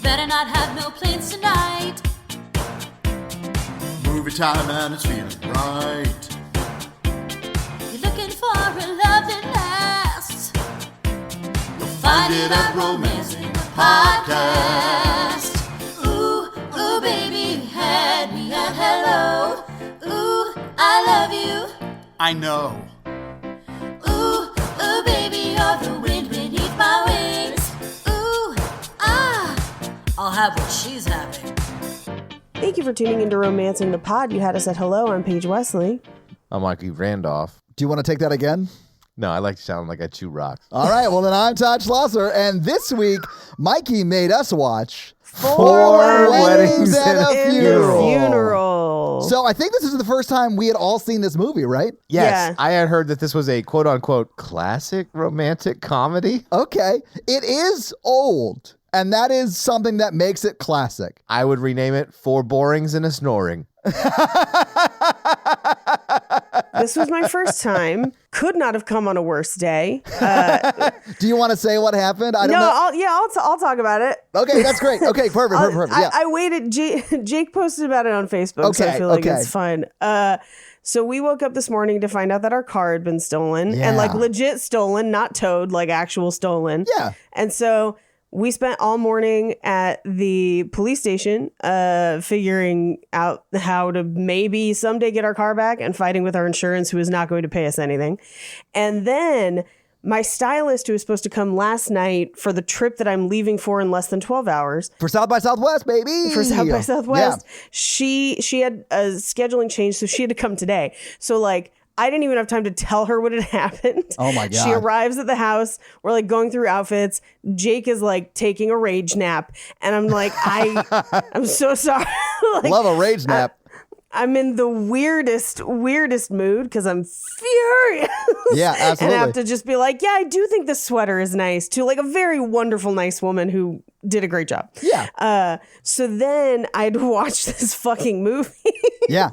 better not have no plans tonight. Movie time and it's feeling right. You're looking for a love that lasts. You'll find it at RomCom It podcast. Ooh, baby, you had me at hello. Ooh, I love you. I know. Ooh, baby, you're the wind beneath my wings. Ooh, I'll have what she's having. Thank you for tuning into Romancing the Pod. You had us at hello. I'm Paige Wesley. I'm Mikey Randolph. Do you want to take that again? No, I like to sound like I chew rocks. All right, well then I'm Todd Schlosser, and this week Mikey made us watch Four Weddings and a Funeral. So I think this is the first time we had all seen this movie, right? Yes, Yeah. I had heard that this was a quote-unquote classic romantic comedy. Okay, it is old, and that is something that makes it classic. I would rename it Four Borings and a Snoring. This was my first time. Could not have come on a worse day. Do you want to say what happened? I don't know. I'll talk about it. Okay, that's great. Okay, perfect. Yeah. I waited. Jake posted about it on Facebook, so I feel like it's fine. So we woke up this morning to find out that our car had been stolen, and like legit stolen, not towed, like actual stolen. Yeah. And so we spent all morning at the police station figuring out how to maybe someday get our car back and fighting with our insurance, who is not going to pay us anything. And then my stylist, who was supposed to come last night for the trip that I'm leaving for in less than 12 hours. For South by Southwest, baby. For South by Southwest. Yeah. She had a scheduling change, so she had to come today. So like, I didn't even have time to tell her what had happened. Oh my God. She arrives at the house. We're like going through outfits. Jake is like taking a rage nap. And I'm like, I'm so sorry. Like, Love a rage nap. I'm in the weirdest mood because I'm furious. Yeah, absolutely. And I have to just be like, yeah, I do think this sweater is nice too. Like a very wonderful, nice woman who did a great job. Yeah. So then I'd watch this fucking movie. Yeah.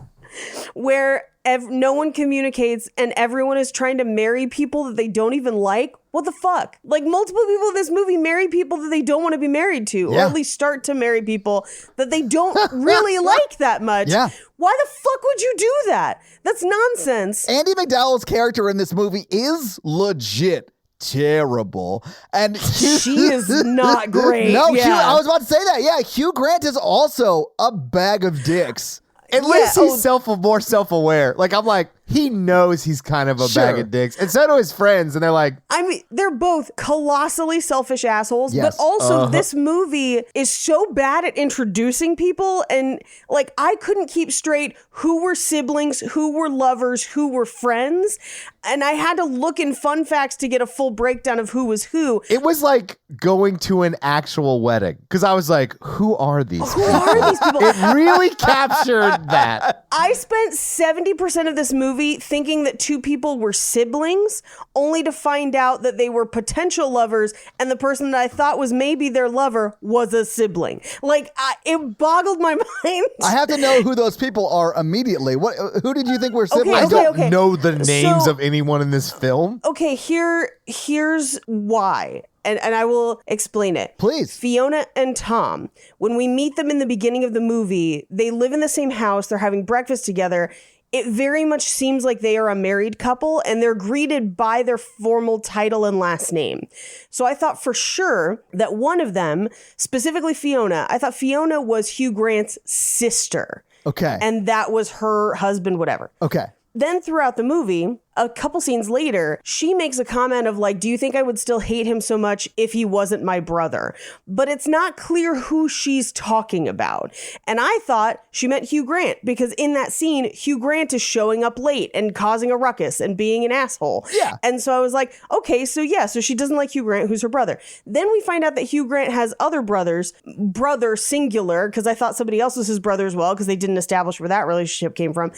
Where no one communicates and everyone is trying to marry people that they don't even like. What the fuck? Like multiple people in this movie marry people that they don't want to be married to, or at least start to marry people that they don't really like that much. Yeah. Why the fuck would you do that? That's nonsense. Andy McDowell's character in this movie is legit terrible, and She is not great. No, yeah. I was about to say that. Yeah, Hugh Grant is also a bag of dicks. At least he's more self-aware. Like, I'm like, he knows he's kind of a bag of dicks. And so do his friends. And they're like... I mean, they're both colossally selfish assholes. Yes. But also, this movie is so bad at introducing people. And, like, I couldn't keep straight who were siblings, who were lovers, who were friends. And I had to look in fun facts to get a full breakdown of who was who. It was like going to an actual wedding. Because I was like, who are these people? Who are these people? It really captured that. I spent 70% of this movie thinking that two people were siblings, only to find out that they were potential lovers, and the person that I thought was maybe their lover was a sibling. Like, it boggled my mind. I have to know who those people are immediately. Who did you think were siblings? I don't know the names of anyone in this film. Okay, here's why. And I will explain it. Please. Fiona and Tom, when we meet them in the beginning of the movie, they live in the same house. They're having breakfast together. It very much seems like they are a married couple, and they're greeted by their formal title and last name. So I thought for sure that one of them, specifically Fiona, I thought Fiona was Hugh Grant's sister. Okay. And that was her husband, whatever. Okay. Then throughout the movie, a couple scenes later, she makes a comment of like, do you think I would still hate him so much if he wasn't my brother? But it's not clear who she's talking about. And I thought she meant Hugh Grant, because in that scene, Hugh Grant is showing up late and causing a ruckus and being an asshole. Yeah. And so I was like, okay, so she doesn't like Hugh Grant, who's her brother. Then we find out that Hugh Grant has other brothers, brother singular, because I thought somebody else was his brother as well, because they didn't establish where that relationship came from.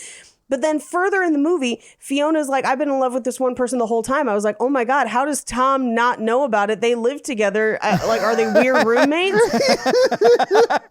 But then further in the movie, Fiona's like, I've been in love with this one person the whole time. I was like, oh my God, how does Tom not know about it? They live together. Like, are they weird roommates?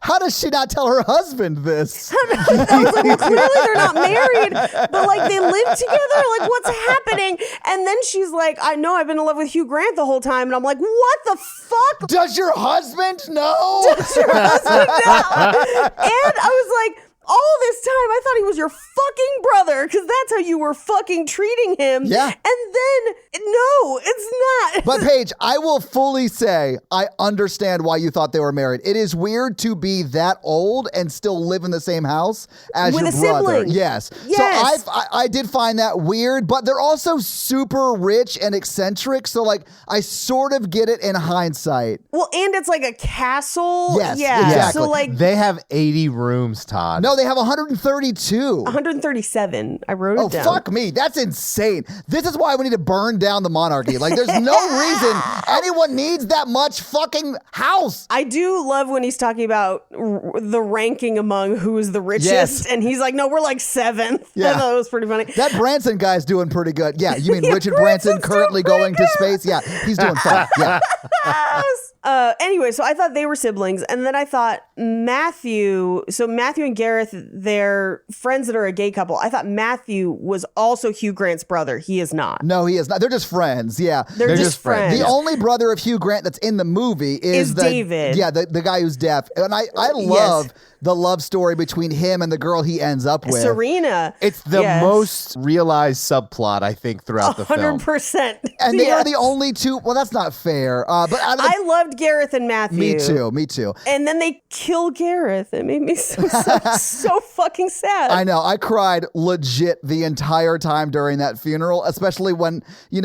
How does she not tell her husband this? I was like, well, clearly they're not married, but like they live together. Like, what's happening? And then she's like, I know I've been in love with Hugh Grant the whole time. And I'm like, what the fuck? Does your husband know? Does your husband know? And I was like, all this time, I thought he was your fucking brother because that's how you were fucking treating him. Yeah. And then, no, it's not. But Paige, I will fully say I understand why you thought they were married. It is weird to be that old and still live in the same house as With your a brother. sibling. Yes. Yes. So I did find that weird, but they're also super rich and eccentric. So like I sort of get it in hindsight. Well, and it's like a castle. Yes, Yeah. exactly. So like They have 80 rooms, Todd. No, they have 132. 137. I wrote Oh, it down. fuck me. That's insane. This is why we need to burn down the monarchy. Like, there's no reason anyone needs that much fucking house. I do love when he's talking about the ranking among who is the richest. Yes. And he's like, no, we're like seventh. Yeah. I thought it was pretty funny. That Branson guy's doing pretty good. Yeah, you mean Yeah, Richard Branson Branson's currently doing going pretty to space? Yeah, he's doing fine. Yeah. Anyway, so I thought they were siblings. And then I thought Matthew and Gareth, they're friends that are a gay couple. I thought Matthew was also Hugh Grant's brother. He is not. No, he is not. They're just friends. Yeah. They're just friends. The only brother of Hugh Grant that's in the movie is David. Yeah, the guy who's deaf. And I love the love story between him and the girl he ends up with. Serena. It's the Yes. most realized subplot, I think, throughout the film. 100%. And they are Yes. the only two. Well, that's not fair. But out of the, I loved Gareth and Matthew. Me too. And then they kill Gareth. It made me so fucking sad. I know. I cried legit the entire time during that funeral, especially when, I'm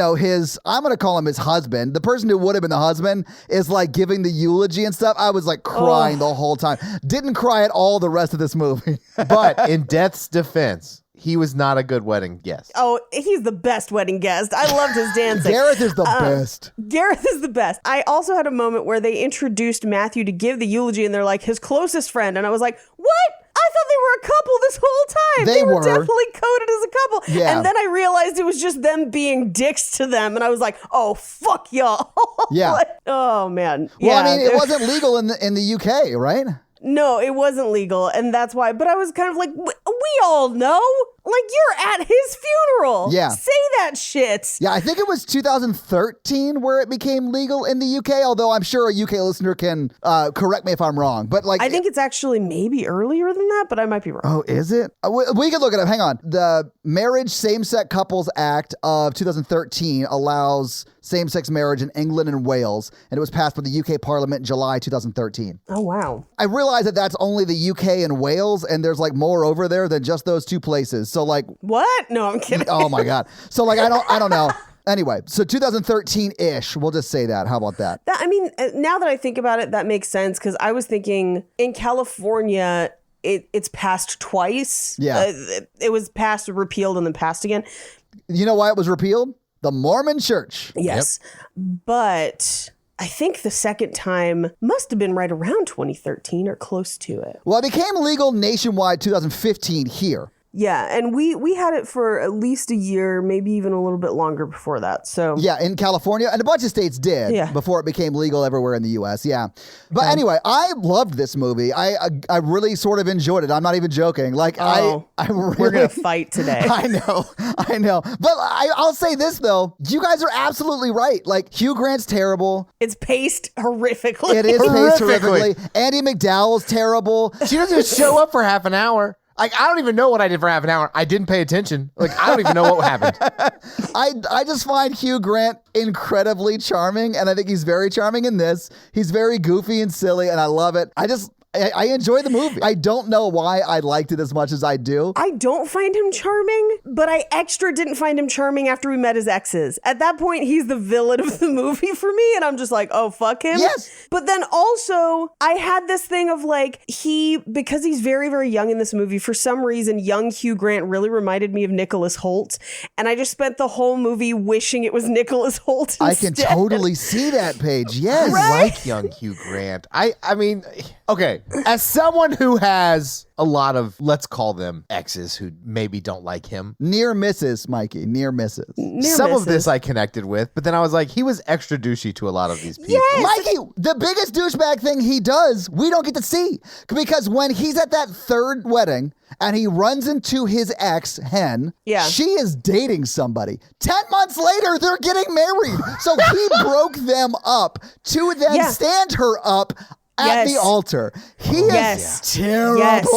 going to call him his husband. The person who would have been the husband is like giving the eulogy and stuff. I was like crying the whole time. Didn't cry at all the rest of this movie. But in Death's defense, he was not a good wedding guest. Oh, he's the best wedding guest. I loved his dancing. Gareth is the best. Gareth is the best. I also had a moment where they introduced Matthew to give the eulogy and they're like his closest friend. And I was like, what? I thought they were a couple this whole time. They were were. definitely coded as a couple. Yeah. And then I realized it was just them being dicks to them. And I was like, oh, fuck y'all. Yeah. Like, oh, man. Well, yeah, I mean, it wasn't legal in the UK, right? No, it wasn't legal. And that's why. But I was kind of like, we all know. Like, you're at his funeral. Yeah. Say that shit. Yeah, I think it was 2013 where it became legal in the UK, although I'm sure a UK listener can correct me if I'm wrong. But like, I think it's actually maybe earlier than that, but I might be wrong. Oh, is it? We can look it up. Hang on. The Marriage Same-Sex Couples Act of 2013 allows same-sex marriage in England and Wales, and it was passed by the UK Parliament in July 2013. Oh, wow. I realize that that's only the UK and Wales, and there's like more over there than just those two places. So like, What? No, I'm kidding. oh my God. So like, I don't know. Anyway, so 2013-ish, we'll just say that. How about that? Now that I think about it, that makes sense because I was thinking in California, it's passed twice. Yeah. It was passed, repealed, and then passed again. You know why it was repealed? The Mormon Church. Yes. But I think the second time must have been right around 2013 or close to it. Well, it became legal nationwide 2015 here. Yeah, and we had it for at least a year, maybe even a little bit longer before that. So Yeah, in California, and a bunch of states did before it became legal everywhere in the U.S. Yeah, but anyway, I loved this movie. I really sort of enjoyed it. I'm not even joking. Like I really, we're gonna fight today. I know. But I'll say this though, you guys are absolutely right. Like Hugh Grant's terrible. It's paced horrifically. It is paced Horrifically. horrifically. Andy McDowell's terrible. She doesn't even show up for half an hour. Like, I don't even know what I did for half an hour. I didn't pay attention. Like, I don't even know what happened. I just find Hugh Grant incredibly charming, and I think he's very charming in this. He's very goofy and silly, and I love it. I enjoy the movie. I don't know why I liked it as much as I do. I don't find him charming, but I extra didn't find him charming after we met his exes. At that point, he's the villain of the movie for me, and I'm just like, oh, fuck him. Yes. But then also, I had this thing of like, because he's very, very young in this movie, for some reason, young Hugh Grant really reminded me of Nicholas Hoult, and I just spent the whole movie wishing it was Nicholas Hoult instead. I can totally see that, Paige. Yes. I like young Hugh Grant. I mean... Okay, as someone who has a lot of, let's call them exes who maybe don't like him. Near misses, Mikey. Near misses. Some of this I connected with, but then I was like, he was extra douchey to a lot of these people. Yes. Mikey, the biggest douchebag thing he does, we don't get to see. Because when he's at that third wedding and he runs into his ex, Hen, she is dating somebody. 10 months later, they're getting married. So he broke them up to then stand her up at the altar. He is terrible. Yes.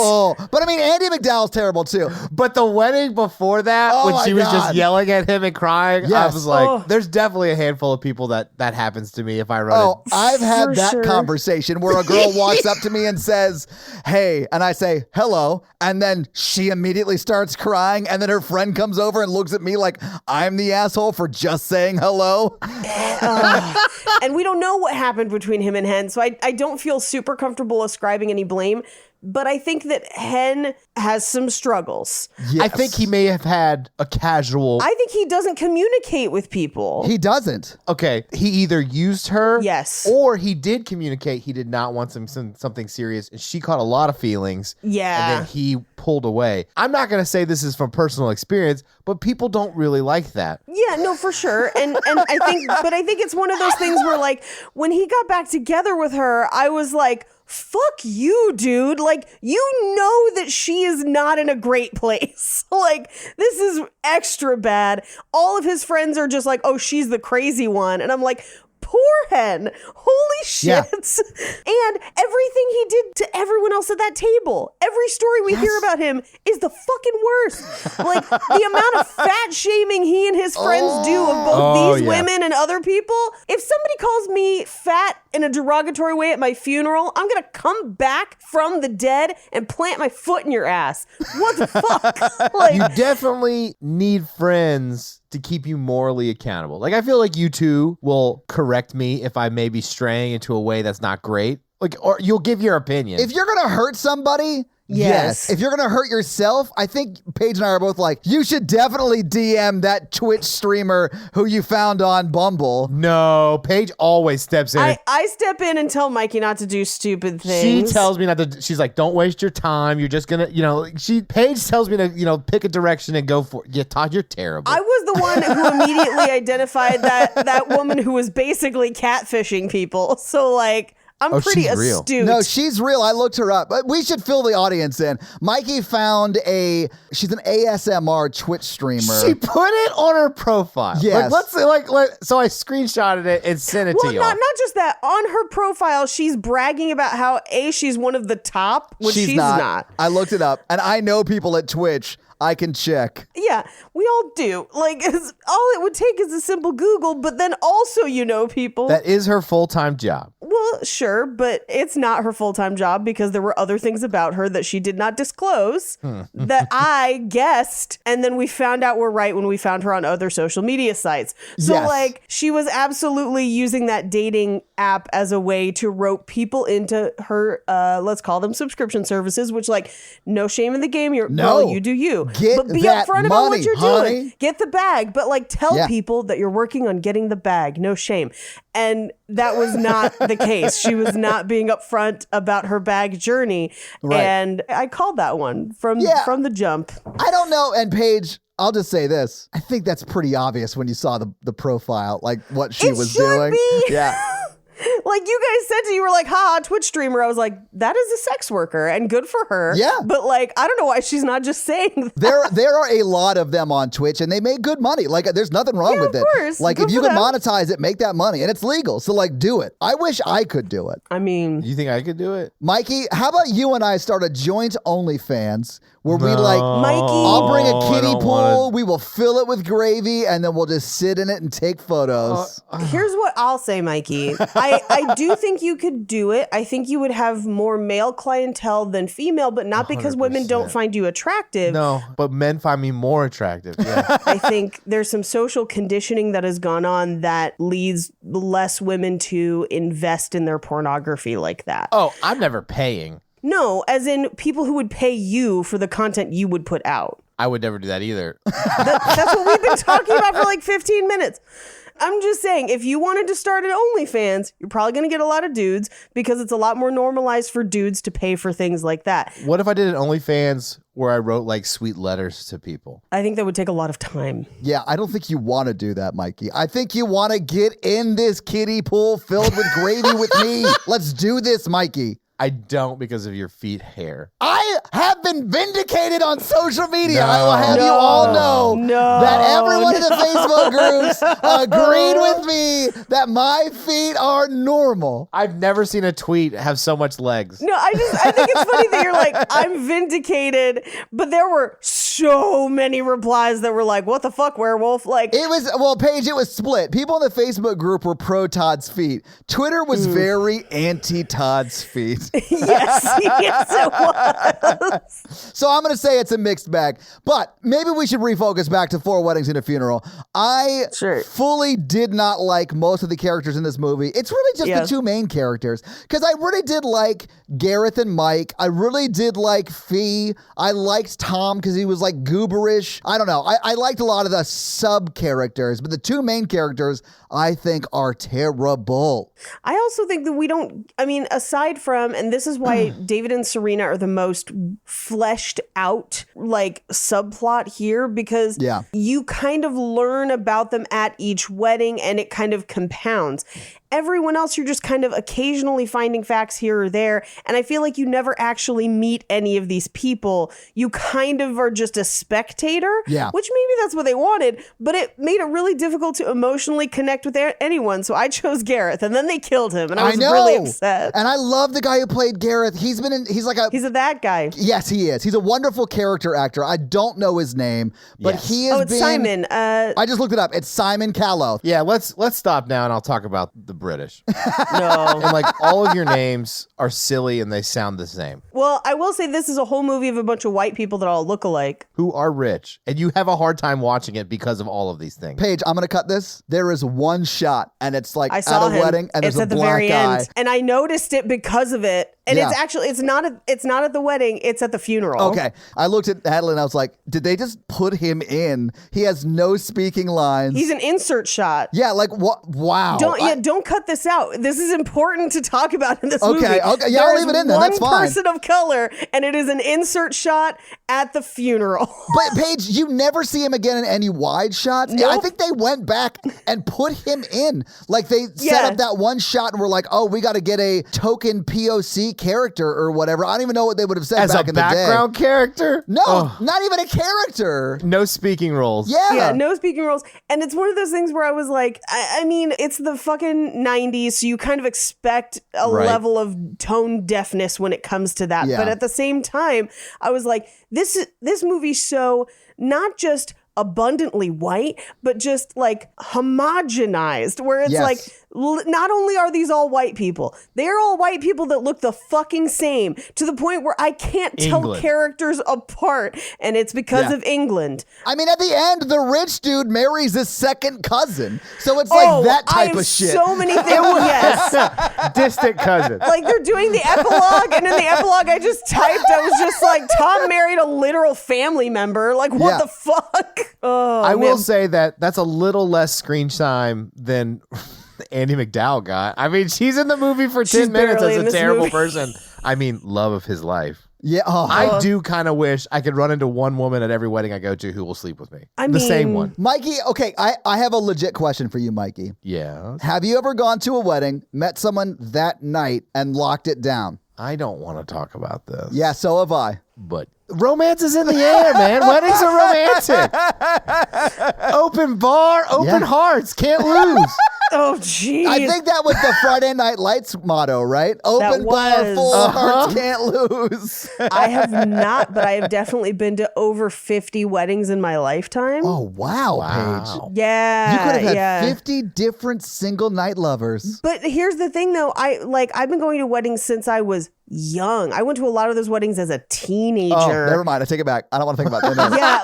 But I mean, Andy McDowell's terrible too. But the wedding before that, when she was just yelling at him and crying, I was like, there's definitely a handful of people that happens to me if I run it. I've had that conversation where a girl walks up to me and says, hey, and I say, hello. And then she immediately starts crying. And then her friend comes over and looks at me like I'm the asshole for just saying hello. And we don't know what happened between him and Hen. So I don't feel super comfortable ascribing any blame, but I think that Hen has some struggles. Yes. I think he may have had a casual... I think he doesn't communicate with people. He doesn't. Okay, he either used her... Yes. Or he did communicate he did not want something serious, and she caught a lot of feelings. Yeah. And then he pulled away. I'm not going to say this is from personal experience, but people don't really like that. Yeah, no, for sure. And I think it's one of those things where, like, when he got back together with her, I was like, fuck you, dude. Like, you know that she is not in a great place. Like, this is extra bad. All of his friends are just like, oh, she's the crazy one. And I'm like, poor Hen. Holy shit. Yeah. And everything he did to everyone else at that table. Every story we hear about him is the fucking worst. Like, the amount of fat shaming he and his friends do of both these women and other people. If somebody calls me fat in a derogatory way at my funeral, I'm going to come back from the dead and plant my foot in your ass. What the fuck? Like, you definitely need friends to keep you morally accountable. Like, I feel like you two will correct me if I may be straying into a way that's not great. Like, or you'll give your opinion. If you're going to hurt somebody... Yes. If you're going to hurt yourself, I think Paige and I are both like, you should definitely DM that Twitch streamer who you found on Bumble. No, Paige always steps in. I step in and tell Mikey not to do stupid things. She tells me not to. She's like, don't waste your time. You're just going to, Paige tells me to, pick a direction and go for it. Yeah, Todd, you're terrible. I was the one who immediately identified that woman who was basically catfishing people. So, like... I'm pretty astute. No, she's real. I looked her up. But we should fill the audience in. Mikey found she's an ASMR Twitch streamer. She put it on her profile. Yes. So I screenshotted it and sent it to you. Not just that. On her profile, she's bragging about how she's one of the top, which she's not. I looked it up, and I know people at Twitch. I can check. Yeah, we all do. Like, all it would take is a simple Google, but then also people. That is her full-time job. Well, sure, but it's not her full-time job because there were other things about her that she did not disclose that I guessed, and then we found out were right when we found her on other social media sites. So, she was absolutely using that dating app as a way to rope people into her, let's call them subscription services, which, no shame in the game. You do you. But be upfront about what you're doing. Get the bag, but tell people that you're working on getting the bag. No shame. And that was not the case. She was not being upfront about her bag journey. Right. And I called that one from the jump. I don't know. And Paige, I'll just say this. I think that's pretty obvious when you saw the profile, what she was doing. Be. Yeah. Like you guys said you were like, ha, Twitch streamer. I was like, that is a sex worker and good for her. Yeah. But I don't know why she's not just saying that. There are a lot of them on Twitch and they make good money. There's nothing wrong with it. Of course. If you can monetize it, make that money. And it's legal. So do it. I wish I could do it. I mean. You think I could do it? Mikey, how about you and I start a joint OnlyFans where we Mikey. I'll bring a kiddie pool. We will fill it with gravy and then we'll just sit in it and take photos. Here's what I'll say, Mikey. I do think you could do it. I think you would have more male clientele than female, but not because women don't find you attractive. No, but men find me more attractive. Yeah. I think there's some social conditioning that has gone on that leads less women to invest in their pornography like that. Oh, I'm never paying. No, as in people who would pay you for the content you would put out. I would never do that either. That's what we've been talking about for 15 minutes. I'm just saying, if you wanted to start an OnlyFans, you're probably going to get a lot of dudes because it's a lot more normalized for dudes to pay for things like that. What if I did an OnlyFans where I wrote like sweet letters to people? I think that would take a lot of time. Yeah, I don't think you want to do that, Mikey. I think you want to get in this kiddie pool filled with gravy with me. Let's do this, Mikey. I don't because of your feet hair. I have been vindicated on social media. No. I will have you all know that everyone in the Facebook groups agreed with me that my feet are normal. I've never seen a tweet have so much legs. No, I think it's funny that you're like, I'm vindicated, but there were so many replies that were like, what the fuck, werewolf? Like, It was, well, Paige, it was split. People in the Facebook group were pro Todd's feet. Twitter was very anti Todd's feet. yes, it was. So I'm going to say it's a mixed bag, but maybe we should refocus back to 4 Weddings and a Funeral. I fully did not like most of the characters in this movie. It's really just the 2 main characters, because I really did like Gareth and Mike. I really did like Fee. I liked Tom because he was like gooberish. I don't know. I liked a lot of the sub characters, but the 2 main characters I think are terrible. I also think that we don't, I mean, aside from, and this is why David and Serena are the most fleshed out, like, subplot here, because you kind of learn about them at each wedding and it kind of compounds. Everyone else, you're just kind of occasionally finding facts here or there. And I feel like you never actually meet any of these people. You kind of are just a spectator, which maybe that's what they wanted, but it made it really difficult to emotionally connect with anyone. So I chose Gareth, and then they killed him, and I was really upset. And I love the guy who played Gareth. He's that guy. Yes, he is. He's a wonderful character actor. I don't know his name, but he is Simon. I just looked it up. It's Simon Callow. Yeah, let's stop now and I'll talk about the British. No. And like all of your names are silly and they sound the same. Well, I will say this is a whole movie of a bunch of white people that all look alike. Who are rich. And you have a hard time watching it because of all of these things. Paige, I'm going to cut this. There is one shot and it's like at a him. wedding and it's there's a at the black very guy. end. And I noticed it because of it. And it's not at the wedding, it's at the funeral. Okay. I looked at Hadley and I was like, did they just put him in? He has no speaking lines. He's an insert shot. Yeah, like what? Wow. Don't cut this out. This is important to talk about in this movie. Okay, yeah, I'll leave it in then. That's fine. One person of color, and it is an insert shot at the funeral. But Paige, you never see him again in any wide shots. Nope. I think they went back and put him in. Like they set up that one shot and were like, oh, we got to get a token POC character or whatever. I don't even know what they would have said back in the day. As a background character? No, not even a character. No speaking roles. Yeah, no speaking roles. And it's one of those things where I was like, I mean, it's the fucking 90s, so you kind of expect a level of tone deafness when it comes to that. Yeah. But at the same time, I was like, this movie's so not just abundantly white, but just like homogenized, where it's like, not only are these all white people, they're all white people that look the fucking same, to the point where I can't tell characters apart, and it's because of England. I mean, at the end, the rich dude marries his second cousin, so it's like that type of shit. So many things. Yes, distant cousin. like they're doing the epilogue, and in the epilogue, I just typed. I was just like, Tom married a literal family member. Like, what the fuck? Oh, I will say that that's a little less screen time than Andie MacDowell got. I mean, she's in the movie for 10 minutes as a terrible person. I mean, love of his life. Yeah, I do kind of wish I could run into one woman at every wedding I go to who will sleep with me. The same one. Mikey, okay, I have a legit question for you, Mikey. Yeah. Have you ever gone to a wedding, met someone that night, and locked it down? I don't want to talk about this. Yeah, so have I. But romance is in the air, man. Weddings are romantic. Open bar, open hearts. Can't lose. Oh, geez. I think that was the Friday Night Lights motto, right? Open bar, full hearts, can't lose. I have not, but I have definitely been to over 50 weddings in my lifetime. Oh, wow, Paige. Yeah. You could have had 50 different single night lovers. But here's the thing, though. I've been going to weddings since I was young. I went to a lot of those weddings as a teenager. Oh, never mind. I take it back. I don't want to think about that. Yeah,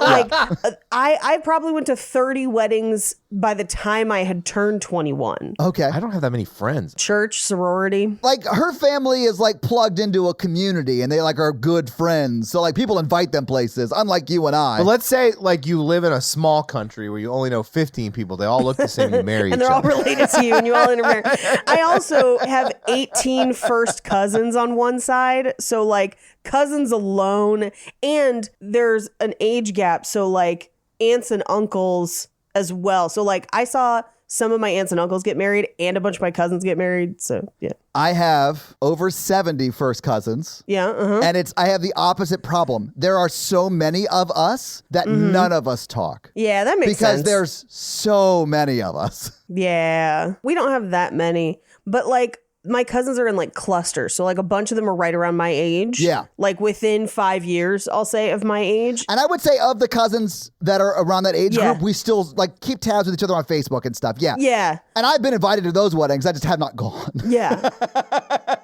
like I probably went to 30 weddings by the time I had turned 21. Okay. I don't have that many friends. Church, sorority. Like her family is like plugged into a community and they like are good friends. So like people invite them places, unlike you and I. But let's say like you live in a small country where you only know 15 people. They all look the same. You marry And each they're all other. related to you and you all intermarry. I also have 18 first cousins on one side. So like cousins alone. And there's an age gap. So like aunts and uncles as well. So like I saw some of my aunts and uncles get married and a bunch of my cousins get married. So yeah. I have over 70 first cousins. Yeah. Uh-huh. And I have the opposite problem. There are so many of us that none of us talk. Yeah, that makes Because sense. there's so many of us. Yeah. We don't have that many. But like my cousins are in like clusters. So like a bunch of them are right around my age. Yeah. Like within 5 years, I'll say, of my age. And I would say of the cousins that are around that age Yeah. group, we still like keep tabs with each other on Facebook and stuff. Yeah. Yeah. And I've been invited to those weddings. I just have not gone. Yeah.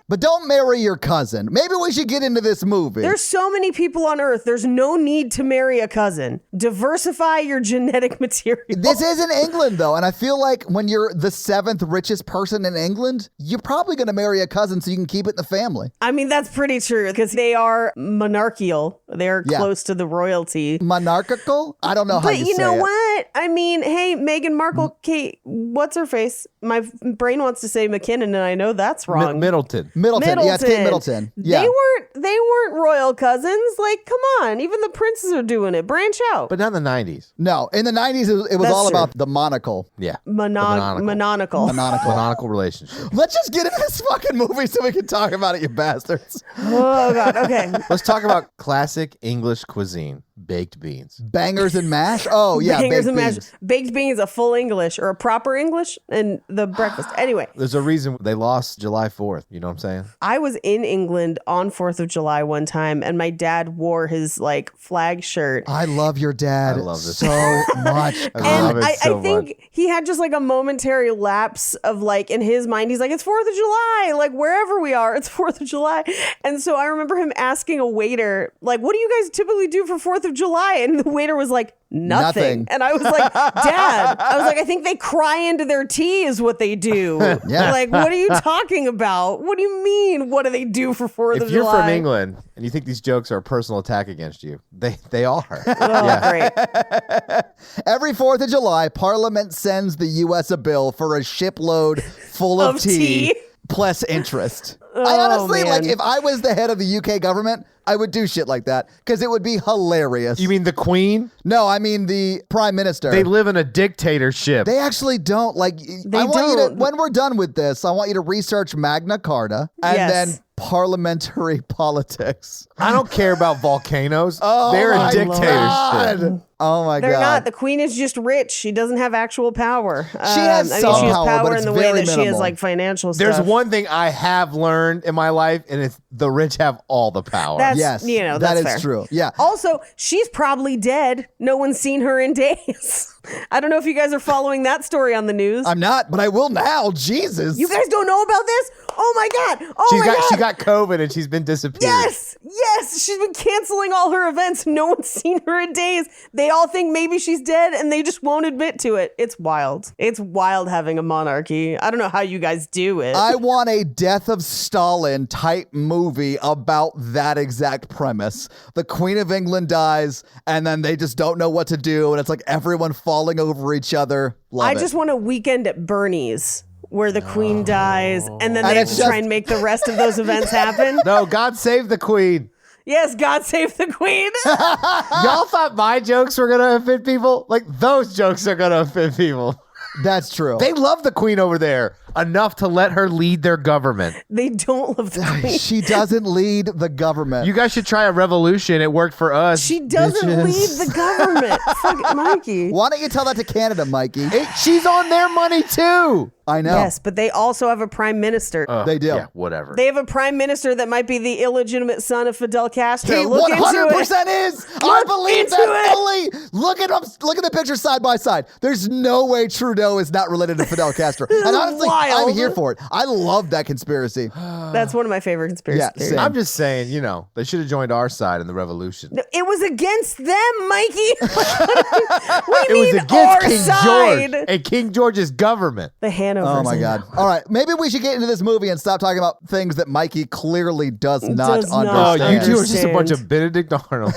But don't marry your cousin. Maybe we should get into this movie. There's so many people on earth. There's no need to marry a cousin. Diversify your genetic material. This is in England, though, and I feel like when you're the 7th richest person in England, you're probably going to marry a cousin so you can keep it in the family. I mean, that's pretty true because they are monarchical. They're Yeah. close to the royalty. Monarchical? I don't know how But you you say know it. what? I mean, hey, Meghan Markle, Kate, what's her face? My brain wants to say McKinnon, and I know that's wrong. Middleton. Middleton. Yeah, it's Kate Middleton. Yeah. They weren't royal cousins. Like, come on. Even the princes are doing it. Branch out. But not in the 90s. No, in the 90s, it was That's all true. about the monocle. Yeah. Mononical. Mononical relationship. Let's just get into this fucking movie so we can talk about it, you bastards. Oh, God. Okay. Let's talk about classic English cuisine. Baked beans. Bangers and mash? Oh, yeah, Bangers baked and mash. beans. Baked beans, a full English or a proper English, and the breakfast. Anyway, There's a reason they lost July 4th. You know what I'm saying? I was in England on 4th of July one time, and my dad wore his like flag shirt. I love your dad I love this. so much. I love And it so I think much. he had just like a momentary lapse of like in his mind, he's like, it's 4th of July. Like wherever we are, it's 4th of July. And so I remember him asking a waiter, like, what do you guys typically do for 4th of July? And the waiter was like, nothing. And I was like, Dad, I was like, I think they cry into their tea is what they do. Yeah. Like, what are you talking about? What do you mean? What do they do for 4th of If you're July? from England and you think these jokes are a personal attack against you, they are. Oh, great. Every 4th of July, Parliament sends the U.S. a bill for a shipload full of Of tea. plus interest. I Oh, honestly, man. like, if I was the head of the UK government, I would do shit like that because it would be hilarious. You mean the Queen? No, I mean the Prime Minister. They live in a dictatorship. They actually don't. Like, They I want you to, don't. when we're done with this, I want you to research Magna Carta and Yes. then parliamentary politics. I don't care about volcanoes. Oh, They're a my dictatorship. God. Oh my They're God. not. The queen is just rich. She doesn't have actual power. She has I some mean, she has power, power but in it's the way very that she has minimal. like financial stuff. There's one thing I have learned in my life, and it's the rich have all the power. That's Yes, you know that that's is fair. true. Yeah. Also, she's probably dead. No one's seen her in days. I don't know if you guys are following that story on the news. I'm not, but I will now. Jesus. You guys don't know about this? Oh my God! Oh my God! She got COVID and she's been disappeared. Yes, she's been canceling all her events. No one's seen her in days. They all think maybe she's dead and they just won't admit to it. It's wild. It's wild having a monarchy. I don't know how you guys do it. I want a Death of Stalin type movie about that exact premise. The Queen of England dies, and then they just don't know what to do, and it's like everyone falling over each other. Love I it. just want a weekend at Bernie's where the queen dies and then And they have it's to just- try and make the rest of those events happen. No, God save the Queen. Yes, God save the queen. Y'all thought my jokes were gonna offend people? Like those jokes are gonna offend people. That's true. They love the Queen over there enough to let her lead their government. They don't love the queen. She doesn't lead the government. You guys should try a revolution. It worked for us. She doesn't bitches. lead the government. Fuck it, Mikey. Why don't you tell that to Canada, Mikey? She's on their money too. I know. Yes, but they also have a prime minister. They do. Yeah, whatever. They have a prime minister that might be the illegitimate son of Fidel Castro. He Look into 100% it. is. I believe into that it. fully. Look at them. Look at the picture side by side. There's no way Trudeau is not related to Fidel Castro. And honestly, wild. I'm here for it. I love that conspiracy. That's one of my favorite conspiracy Yeah, theories. same. I'm just saying, they should have joined our side in the revolution. No, it was against them, Mikey. What do It you was mean against our King side? George and King George's government. The Hanover. Oh my God. All right. Maybe we should get into this movie and stop talking about things that Mikey clearly does not Does not Oh, understand. you two are just a bunch Understand. of Benedict Arnold.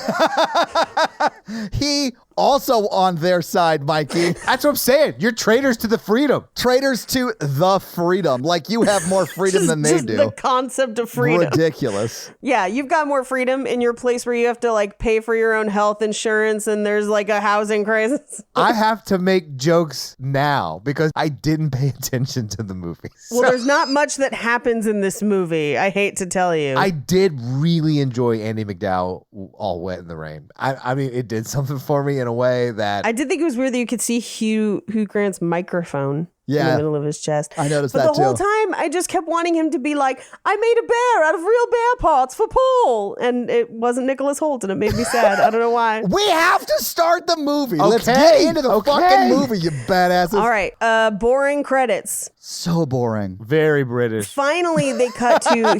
He also on their side, Mikey. That's what I'm saying. You're traitors to the freedom. Traitors to the freedom. Like you have more freedom than they Just do. the concept of freedom. Ridiculous. Yeah, you've got more freedom in your place where you have to like pay for your own health insurance and there's like a housing crisis. I have to make jokes now because I didn't pay attention to the movie. Well, there's not much that happens in this movie. I hate to tell you. I did really enjoy Andy McDowell all wet in the rain. I mean, it did something for me in a way that I did think it was weird that you could see Hugh Grant's microphone in Yeah. the middle of his chest. I noticed but that the whole too. time, I just kept wanting him to be like, I made a bear out of real bear parts for Paul. And it wasn't Nicholas Hoult, and it made me sad. I don't know why. We have to start the movie. Let's Okay, get into the okay. fucking movie, you badasses. All right, boring credits. So boring. very British. Finally, they cut to...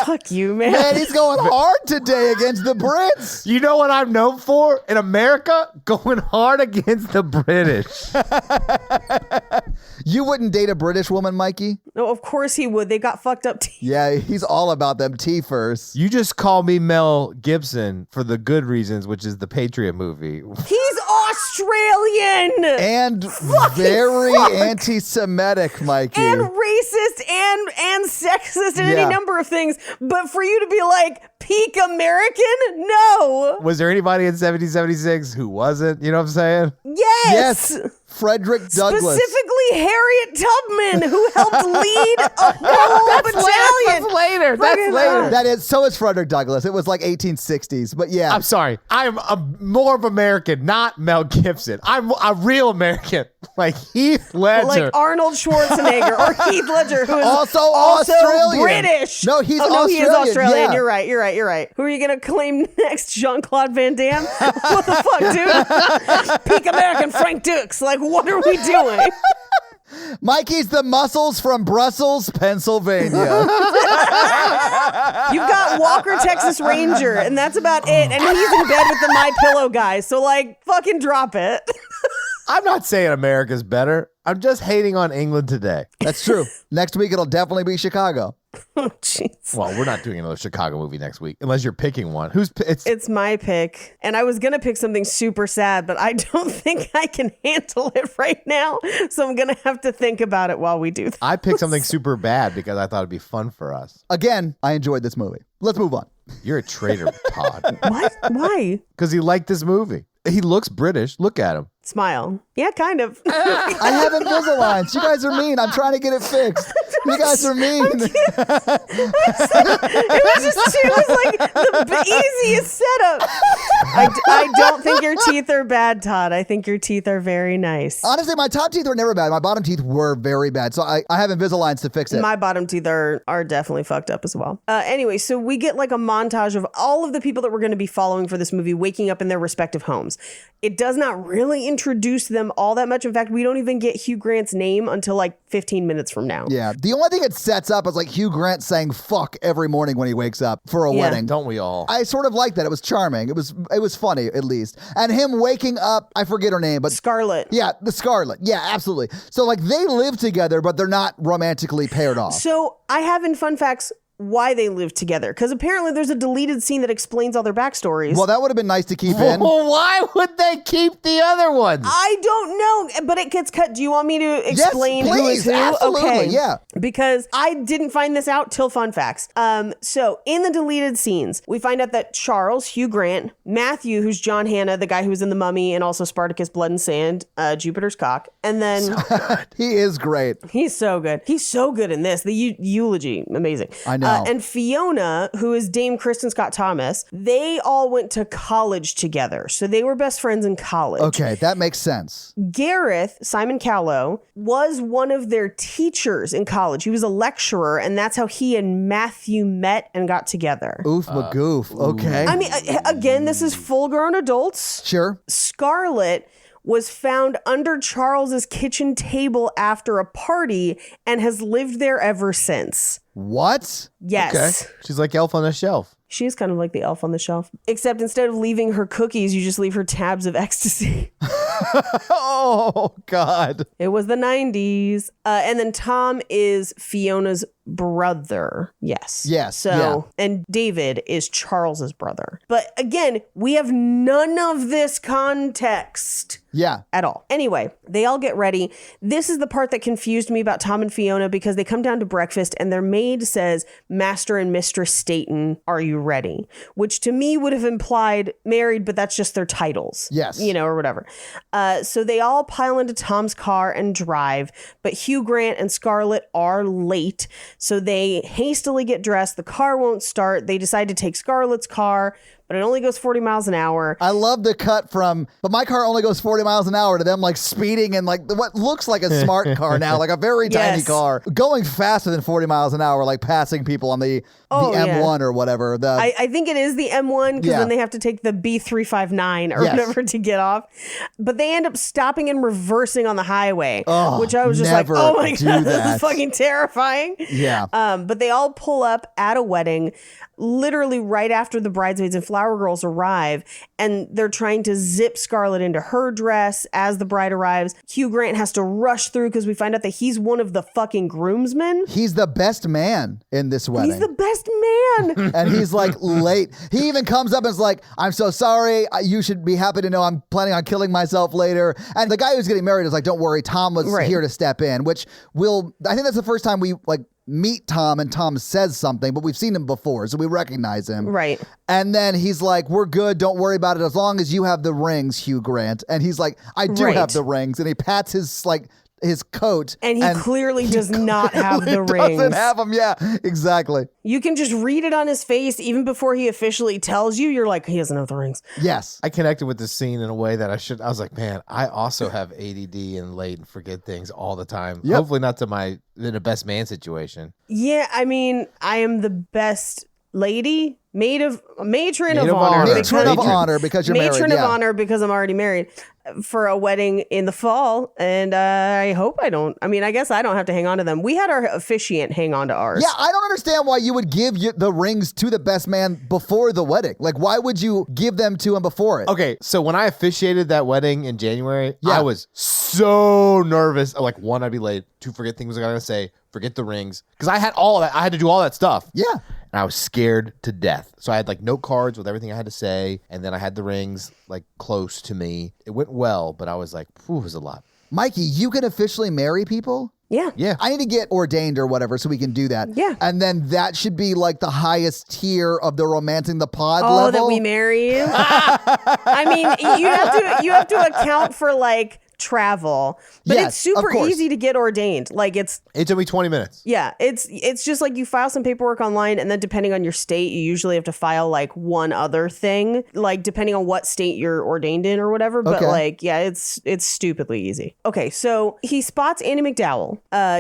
Fuck you, man. Man, he's going hard today against the Brits. You know what I'm known for in America? Going hard against the British. You wouldn't date a British woman, Mikey? No, of course he would. They got fucked up. Yeah, he's all about them tea first. You just call me Mel Gibson for the good reasons, which is the Patriot movie. He's Australian! And very anti-Semitic, Mikey. And racist and sexist and Yeah. any number of things. But for you to be like peak American? No. Was there anybody in 1776 who wasn't? You know what I'm saying? Yes. Frederick Douglass. Specifically Harriet Tubman, who helped lead a whole battalion. That's later. Fucking hell. That is, so is Frederick Douglass. It was like 1860s, but yeah. I'm sorry. I'm more of American, not Mel Gibson. I'm a real American, like Heath Ledger. Like Arnold Schwarzenegger or Heath Ledger, who is Also Australian. British. No, he's no, he is Australian, Australian. yeah. You're right. Who are you gonna claim next? Jean-Claude Van Damme? What the fuck, dude? Peak American Frank Dukes. Like, what are we doing? Mikey's the muscles from Brussels, Pennsylvania. You've got Walker, Texas Ranger, and that's about it. And he's in bed with the My Pillow guy. So, like, fucking drop it. I'm not saying America's better. I'm just hating on England today. That's true. Next week, it'll definitely be Chicago. Oh, jeez. Well, we're not doing another Chicago movie next week, unless you're picking one. It's my pick. And I was going to pick something super sad, but I don't think I can handle it right now. So I'm going to have to think about it while we do this. I picked something super bad because I thought it'd be fun for us. Again, I enjoyed this movie. Let's move on. You're a traitor, Todd. What? Why? Because he liked this movie. He looks British. Look at him. Smile. Yeah, kind of. I have Invisaligns. You guys are mean. I'm trying to get it fixed. You guys are mean. It was like the easiest setup. I don't think your teeth are bad, Todd. I think your teeth are very nice. Honestly, my top teeth were never bad. My bottom teeth were very bad. So I have Invisaligns to fix it. My bottom teeth are definitely fucked up as well. Anyway, so we get like a montage of all of the people that we're going to be following for this movie waking up in their respective homes. It does not really introduce them all that much. In fact, we don't even get Hugh Grant's name until like 15 minutes from now. Yeah. The only thing it sets up is like Hugh Grant saying fuck every morning when he wakes up for a wedding. Don't we all? I sort of liked that. It was charming. It was funny, at least. And him waking up, I forget her name, but Scarlett. yeah, the Scarlet. Yeah, absolutely. So like they live together, but they're not romantically paired off. So I have in fun facts why they live together, because apparently there's a deleted scene that explains all their backstories. Well, that would have been nice to keep in. Well, why would they keep the other ones? I don't know, but it gets cut. Do you want me to explain who is please. who? Absolutely, Okay. yeah. Because I didn't find this out till fun facts. So in the deleted scenes, we find out that Charles, Hugh Grant, Matthew, who's John Hannah, the guy who was in The Mummy and also Spartacus, Blood and Sand, Jupiter's Cock, and then He is great. he's so good. He's so good in this. The eulogy, amazing. I know. And Fiona, who is Dame Kristen Scott Thomas, they all went to college together. So they were best friends in college. Okay, that makes sense. Gareth, Simon Callow, was one of their teachers in college. He was a lecturer, and that's how he and Matthew met and got together. Oof magoof. Okay. I mean, again, this is full-grown adults. Sure. Scarlett was found under Charles's kitchen table after a party and has lived there ever since. What? Yes. Okay. She's like Elf on the Shelf. She is kind of like the elf on the shelf, except instead of leaving her cookies, you just leave her tabs of ecstasy. Oh, God. It was the 90s. And then Tom is Fiona's brother. Yes. Yes, So, and David is Charles's brother. But again, we have none of this context. Yeah. At all. Anyway, they all get ready. This is the part that confused me about Tom and Fiona because they come down to breakfast and their maid says, Master and Mistress Staten, are you ready? Which to me would have implied married, but that's just their titles. Yes. You know, or whatever. So they all pile into Tom's car and drive, but Hugh Grant and Scarlett are late. So they hastily get dressed. The car won't start. They decide to take Scarlett's car, but it only goes 40 miles an hour. I love the cut from, but my car only goes 40 miles an hour to them like speeding and like what looks like a smart car now, like a very tiny Yes. car, going faster than 40 miles an hour, like passing people on the M1 or whatever. I think it is the M1 because Yeah. then they have to take the B359 or Yes. whatever to get off. But they end up stopping and reversing on the highway, Oh, which I was just like, never oh my do God, this that. is fucking terrifying. Yeah. But they all pull up at a wedding literally right after the bridesmaids and flower girls arrive, and they're trying to zip Scarlett into her dress as the bride arrives. Hugh Grant has to rush through because we find out that he's one of the fucking groomsmen. He's the best man in this wedding. He's the best man. And he's like late. He even comes up and is like, I'm so sorry. You should be happy to know I'm planning on killing myself later. And the guy who's getting married is like, don't worry, Tom was Right. here to step in, which I think that's the first time we like meet Tom and Tom says something, but we've seen him before, so we recognize him. Right. And then he's like, we're good. Don't worry about it as long as you have the rings, Hugh Grant. And he's like, I do Right. have the rings. And he pats his coat. And he clearly does not have the rings. Doesn't have them. Yeah, exactly. You can just read it on his face even before he officially tells you. You're like, he doesn't have the rings. Yes. I connected with this scene in a way that I was like, man, I also have ADD and late and forget things all the time. Yep. Hopefully not in a best man situation. Yeah, I mean, I am the best lady, matron of honor. Matron of Matron. honor because you're married. Matron of Yeah. honor because I'm already married for a wedding in the fall. And I hope I don't. I mean, I guess I don't have to hang on to them. We had our officiant hang on to ours. Yeah, I don't understand why you would give the rings to the best man before the wedding. Like, why would you give them to him before it? Okay, so when I officiated that wedding in January, Yeah. I was so nervous. Like, one, I'd be late. Two, forget things I was going to say. Forget the rings. Because I had all that. I had to do all that stuff. Yeah. And I was scared to death. So I had like note cards with everything I had to say. And then I had the rings like close to me. It went well, but I was like, it was a lot. Mikey, you can officially marry people? Yeah. Yeah. I need to get ordained or whatever so we can do that. Yeah. And then that should be like the highest tier of the romancing the pod Oh, level. that we marry you? I mean, you have to account for like travel, but Yes, it's super of course. easy to get ordained. Like it took me 20 minutes. Yeah, it's just like you file some paperwork online, and then depending on your state, you usually have to file like one other thing, like depending on what state you're ordained in or whatever. But Okay. like, yeah, it's stupidly easy. Okay, so he spots Annie McDowell,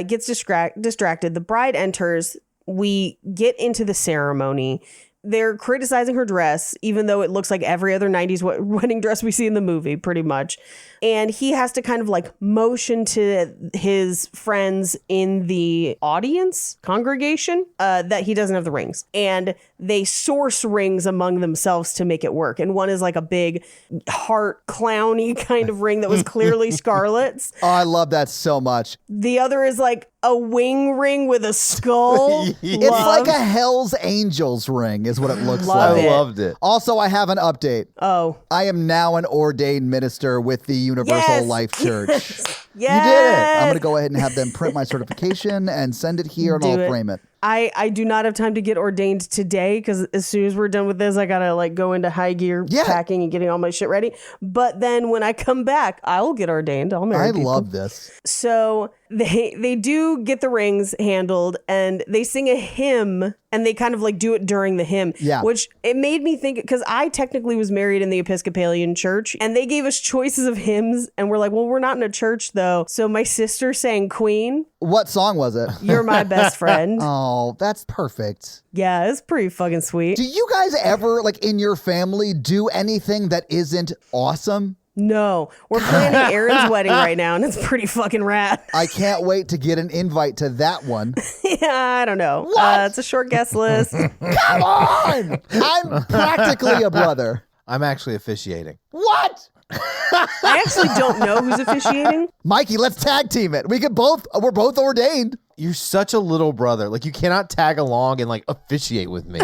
gets distracted. The bride enters. We get into the ceremony. They're criticizing her dress, even though it looks like every other 90s wedding dress we see in the movie, pretty much. And he has to kind of like motion to his friends in the audience, congregation, that he doesn't have the rings. And they source rings among themselves to make it work. And one is like a big heart clowny kind of ring that was clearly Scarlett's. Oh, I love that so much. The other is like a wing ring with a skull. It's like a Hell's Angels ring is what it looks Love like. it. I loved it. Also, I have an update. Oh. I am now an ordained minister with the Universal Yes. Life Church. Yeah. You did it. I'm going to go ahead and have them print my certification and send it here and Do I'll it. frame it. I do not have time to get ordained today because as soon as we're done with this, I gotta like go into high gear Yeah. packing and getting all my shit ready. But then when I come back, I'll get ordained. I'll marry I people. love this. So they do get the rings handled and they sing a hymn and they kind of like do it during the hymn. Yeah. Which it made me think, because I technically was married in the Episcopalian church and they gave us choices of hymns and we're like, well, we're not in a church though. So my sister sang Queen, What song was it? You're My Best Friend. Oh, that's perfect. Yeah, it's pretty fucking sweet. Do you guys ever, like in your family, do anything that isn't awesome? No, we're planning Aaron's wedding right now, and it's pretty fucking rad. I can't wait to get an invite to that one. Yeah, I don't know. It's a short guest list. Come on! I'm practically a brother. I'm actually officiating. What? I actually don't know who's officiating. Mikey, let's tag team it. We're both ordained. You're such a little brother. Like, you cannot tag along and like officiate with me.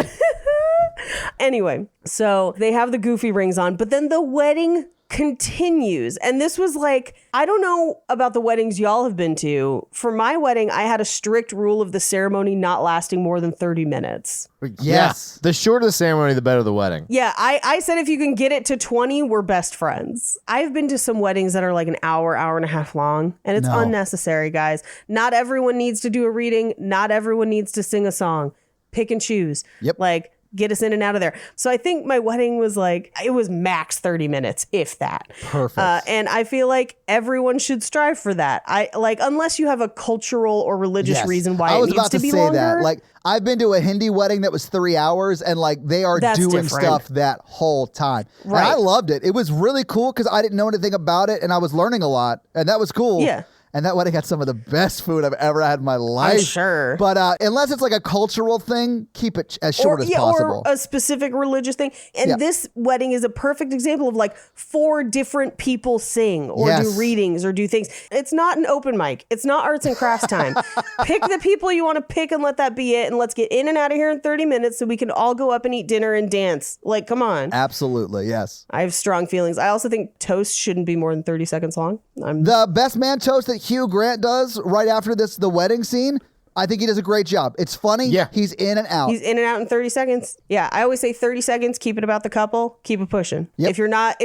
Anyway, so they have the goofy rings on, but then the wedding continues. And this was like, I don't know about the weddings y'all have been to. For my wedding, I had a strict rule of the ceremony not lasting more than 30 minutes. Yes. Yeah. The shorter the ceremony, the better the wedding. Yeah, I said if you can get it to 20, we're best friends. I've been to some weddings that are like an hour and a half long, and it's unnecessary, guys. Not everyone needs to do a reading. Not everyone needs to sing a song. Pick and choose. Yep. Like, get us in and out of there. So I think my wedding was like, it was max 30 minutes, if that. Perfect. And I feel like everyone should strive for that. I like, unless you have a cultural or religious reason why I was it needs about to to be say longer. that. Like, I've been to a Hindi wedding that was 3 hours, and like they are That's doing different. stuff that whole time. Right. And I loved it. It was really cool because I didn't know anything about it, and I was learning a lot, and that was cool. Yeah. And that wedding had some of the best food I've ever had in my life. sure. But unless it's like a cultural thing, keep it as short as possible. Or a specific religious thing. And this wedding is a perfect example of like 4 different people sing or do readings or do things. It's not an open mic. It's not arts and crafts time. Pick the people you want to pick and let that be it. And let's get in and out of here in 30 minutes so we can all go up and eat dinner and dance. Like, come on. Absolutely, yes. I have strong feelings. I also think toast shouldn't be more than 30 seconds long. The best man toast that Hugh Grant does right after the wedding scene, I think he does a great job. It's funny. Yeah. He's in and out. He's in and out in 30 seconds. Yeah, I always say 30 seconds, keep it about the couple, keep it pushing. Yep. If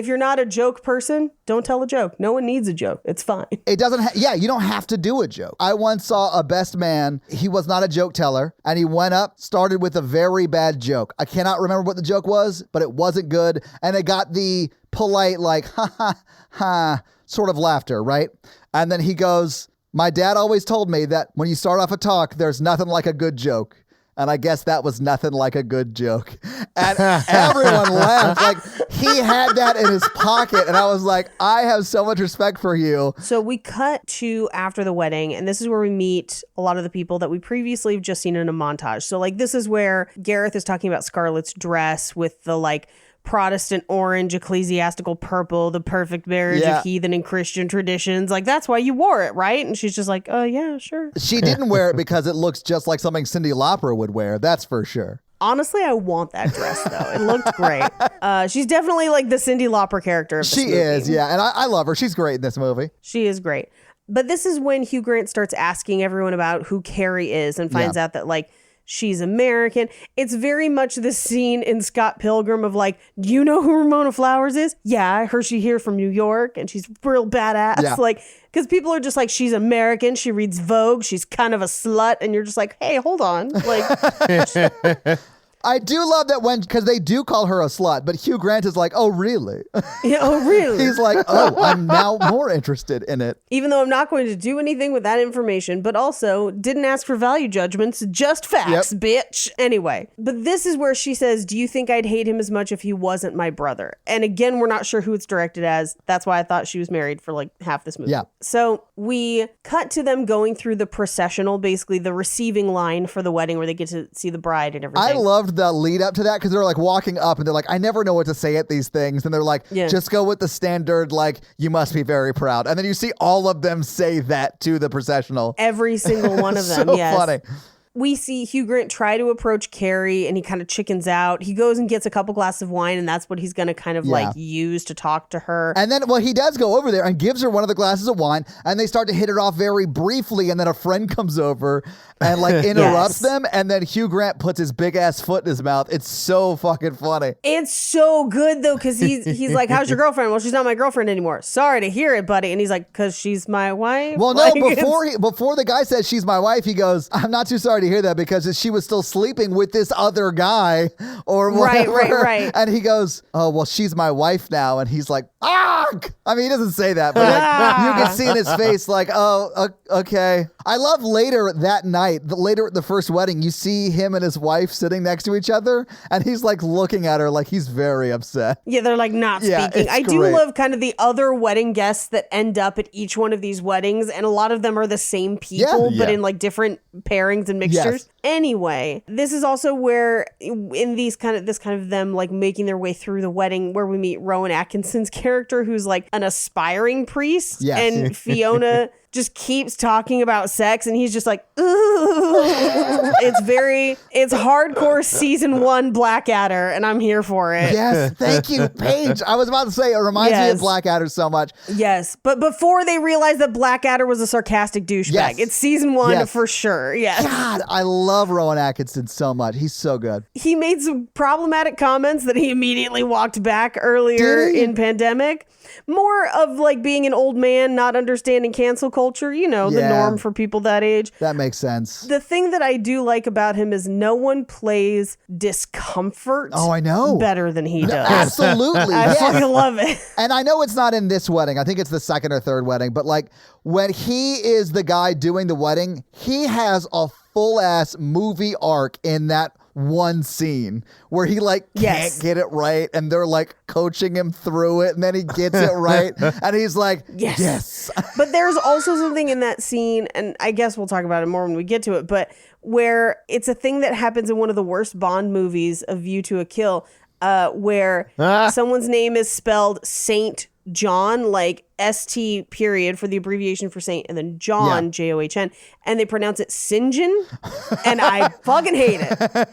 you're not a joke person, don't tell a joke. No one needs a joke. It's fine. It doesn't, you don't have to do a joke. I once saw a best man. He was not a joke teller, and he went up, started with a very bad joke. I cannot remember what the joke was, but it wasn't good. And it got the polite, like, ha, ha, ha, sort of laughter, right? And then he goes, my dad always told me that when you start off a talk, there's nothing like a good joke. And I guess that was nothing like a good joke. And everyone laughed. Like, he had that in his pocket. And I was like, I have so much respect for you. So we cut to after the wedding, and this is where we meet a lot of the people that we previously have just seen in a montage. So like, this is where Gareth is talking about Scarlett's dress with the like Protestant orange, ecclesiastical purple, the perfect marriage of heathen and Christian traditions. Like, that's why you wore it, right? And she's just like, oh yeah, sure. She didn't wear it because it looks just like something Cyndi Lauper would wear. That's for sure. Honestly, I want that dress though. It looked great. She's definitely like the Cyndi Lauper character of this She movie. is, yeah. And I love her. She's great in this movie. She is great. But this is when Hugh Grant starts asking everyone about who Carrie is and finds out that like she's American. It's very much the scene in Scott Pilgrim of like, do you know who Ramona Flowers is? Yeah, I heard she here from New York and she's real badass. Yeah. Like, because people are just like, she's American. She reads Vogue. She's kind of a slut. And you're just like, hey, hold on. Like, I do love that because they do call her a slut, but Hugh Grant is like, oh, really? yeah, oh, really? He's like, oh, I'm now more interested in it. Even though I'm not going to do anything with that information, but also didn't ask for value judgments, just facts, bitch. Anyway, but this is where she says, do you think I'd hate him as much if he wasn't my brother? And again, we're not sure who it's directed as. That's why I thought she was married for like half this movie. Yeah. So we cut to them going through the processional, basically the receiving line for the wedding where they get to see the bride and everything. I loved the lead up to that because they're like walking up and they're like, I never know what to say at these things. And they're like, just go with the standard, like, you must be very proud. And then you see all of them say that to the processional. Every single one of them, so yes. funny. We see Hugh Grant try to approach Carrie and he kind of chickens out. He goes and gets a couple glasses of wine and that's what he's going to kind of like use to talk to her. And then, well, he does go over there and gives her one of the glasses of wine and they start to hit it off very briefly. And then a friend comes over and like interrupts them. And then Hugh Grant puts his big ass foot in his mouth. It's so fucking funny. It's so good though. Cause he's like, how's your girlfriend? Well, she's not my girlfriend anymore. Sorry to hear it, buddy. And he's like, cause she's my wife. Well, no, like, before the guy says she's my wife, he goes, I'm not too sorry to to hear that because she was still sleeping with this other guy or whatever. Right. And he goes, oh, well, she's my wife now. And he's like, ah! I mean, he doesn't say that, but like, you can see in his face like, oh, okay. I love later that night, later at the first wedding, you see him and his wife sitting next to each other. And he's like looking at her like he's very upset. Yeah, they're like not Yeah, speaking. it's I do great. love kind of the other wedding guests that end up at each one of these weddings, and a lot of them are the same people, but Yeah. in like different pairings and mixtures. Yes. Anyway, this is also where in this kind of them like making their way through the wedding where we meet Rowan Atkinson's character, who's like an aspiring priest, Yes. and Fiona just keeps talking about sex, and he's just like, ooh. It's hardcore season 1 Blackadder, and I'm here for it. Yes, thank you, Paige. I was about to say, it reminds me Yes. of Blackadder so much. Yes, but before they realized that Blackadder was a sarcastic douchebag. Yes. It's season 1 Yes. for sure. Yes. God, I love Rowan Atkinson so much. He's so good. He made some problematic comments that he immediately walked back earlier Did he? in Pandemic. More of like being an old man, not understanding cancel culture, you know, the Yeah. norm for people that age. That makes sense. The thing that I do like about him is no one plays discomfort Oh, I know. better than he does. Absolutely. I yes. fucking love it. And I know it's not in this wedding. I think it's the second or third wedding. But like when he is the guy doing the wedding, he has a full ass movie arc in that one scene where he like Yes. can't get it right and they're like coaching him through it and then he gets it right and he's like, yes. But there's also something in that scene, and I guess we'll talk about it more when we get to it, but where it's a thing that happens in one of the worst Bond movies, A View to a Kill, where someone's name is spelled Saint John, like ST period for the abbreviation for Saint, and then John, John, and they pronounce it Sinjin, and I fucking hate it.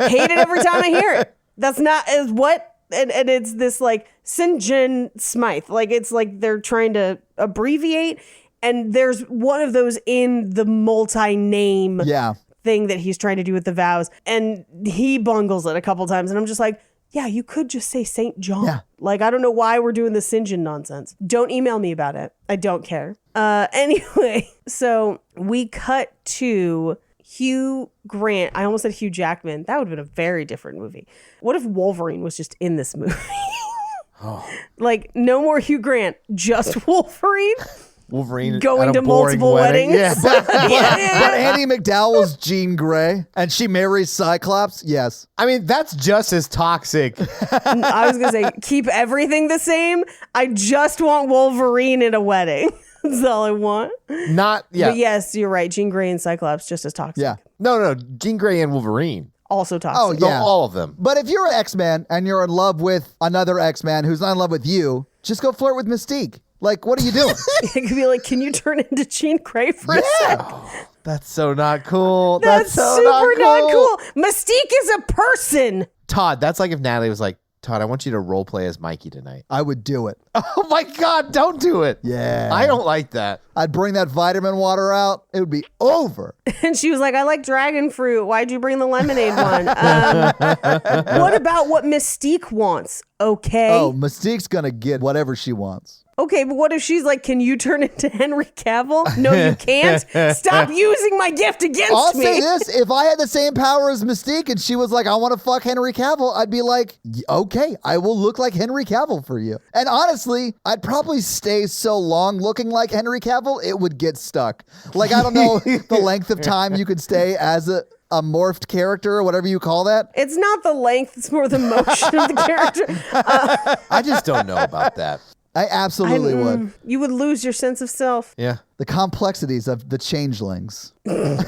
Hate it every time I hear it. That's not as what, and it's this like Sinjin Smythe, like it's like they're trying to abbreviate, and there's one of those in the multi-name Yeah. thing that he's trying to do with the vows, and he bungles it a couple times, and I'm just like, yeah, you could just say St. John. Yeah. Like, I don't know why we're doing the Sinjin nonsense. Don't email me about it. I don't care. Anyway, so we cut to Hugh Grant. I almost said Hugh Jackman. That would have been a very different movie. What if Wolverine was just in this movie? Like, no more Hugh Grant, just Wolverine Wolverine going at a to boring multiple wedding. weddings. Yeah. But Annie McDowell's Jean Grey and she marries Cyclops. Yes. I mean, that's just as toxic. I was going to say, keep everything the same. I just want Wolverine at a wedding. That's all I want. Not, yeah. But yes, you're right. Jean Grey and Cyclops, just as toxic. Yeah. No, Jean Grey and Wolverine. Also toxic. Oh, No, yeah. all of them. But if you're an X-Man and you're in love with another X-Man who's not in love with you, just go flirt with Mystique. Like, what are you doing? It could be like, can you turn into Jean Grey for a sec? That's so not cool. That's so super not cool. Mystique is a person. Todd, that's like if Natalie was like, Todd, I want you to role play as Mikey tonight. I would do it. Oh my God, don't do it. Yeah. I don't like that. I'd bring that vitamin water out. It would be over. And she was like, I like dragon fruit. Why'd you bring the lemonade one? What about what Mystique wants? Okay. Oh, Mystique's going to get whatever she wants. Okay, but what if she's like, can you turn into Henry Cavill? No, you can't. Stop using my gift against I'll me. say this. If I had the same power as Mystique and she was like, I want to fuck Henry Cavill, I'd be like, okay, I will look like Henry Cavill for you. And honestly, I'd probably stay so long looking like Henry Cavill, it would get stuck. Like, I don't know the length of time you could stay as a morphed character or whatever you call that. It's not the length, it's more the motion of the character. I just don't know about that. I absolutely would. You would lose your sense of self. Yeah. The complexities of the changelings.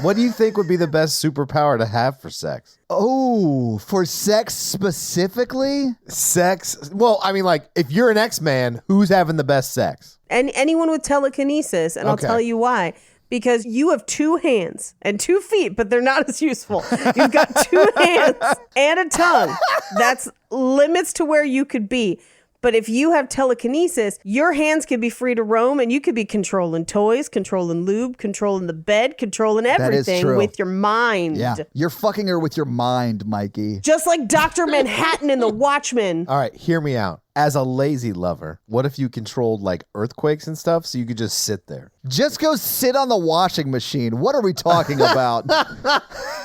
What do you think would be the best superpower to have for sex? Oh, for sex specifically? Sex? Well, I mean, like, if you're an X-Man, who's having the best sex? And anyone with telekinesis, and I'll Okay. tell you why. Because you have 2 hands and 2 feet, but they're not as useful. You've got 2 hands and a tongue. That's limits to where you could be. But if you have telekinesis, your hands could be free to roam and you could be controlling toys, controlling lube, controlling the bed, controlling everything true. with your mind. Yeah. You're fucking her with your mind, Mikey. Just like Dr. Manhattan in The Watchmen. All right, hear me out. As a lazy lover, what if you controlled like earthquakes and stuff so you could just sit there? Just go sit on the washing machine. What are we talking about?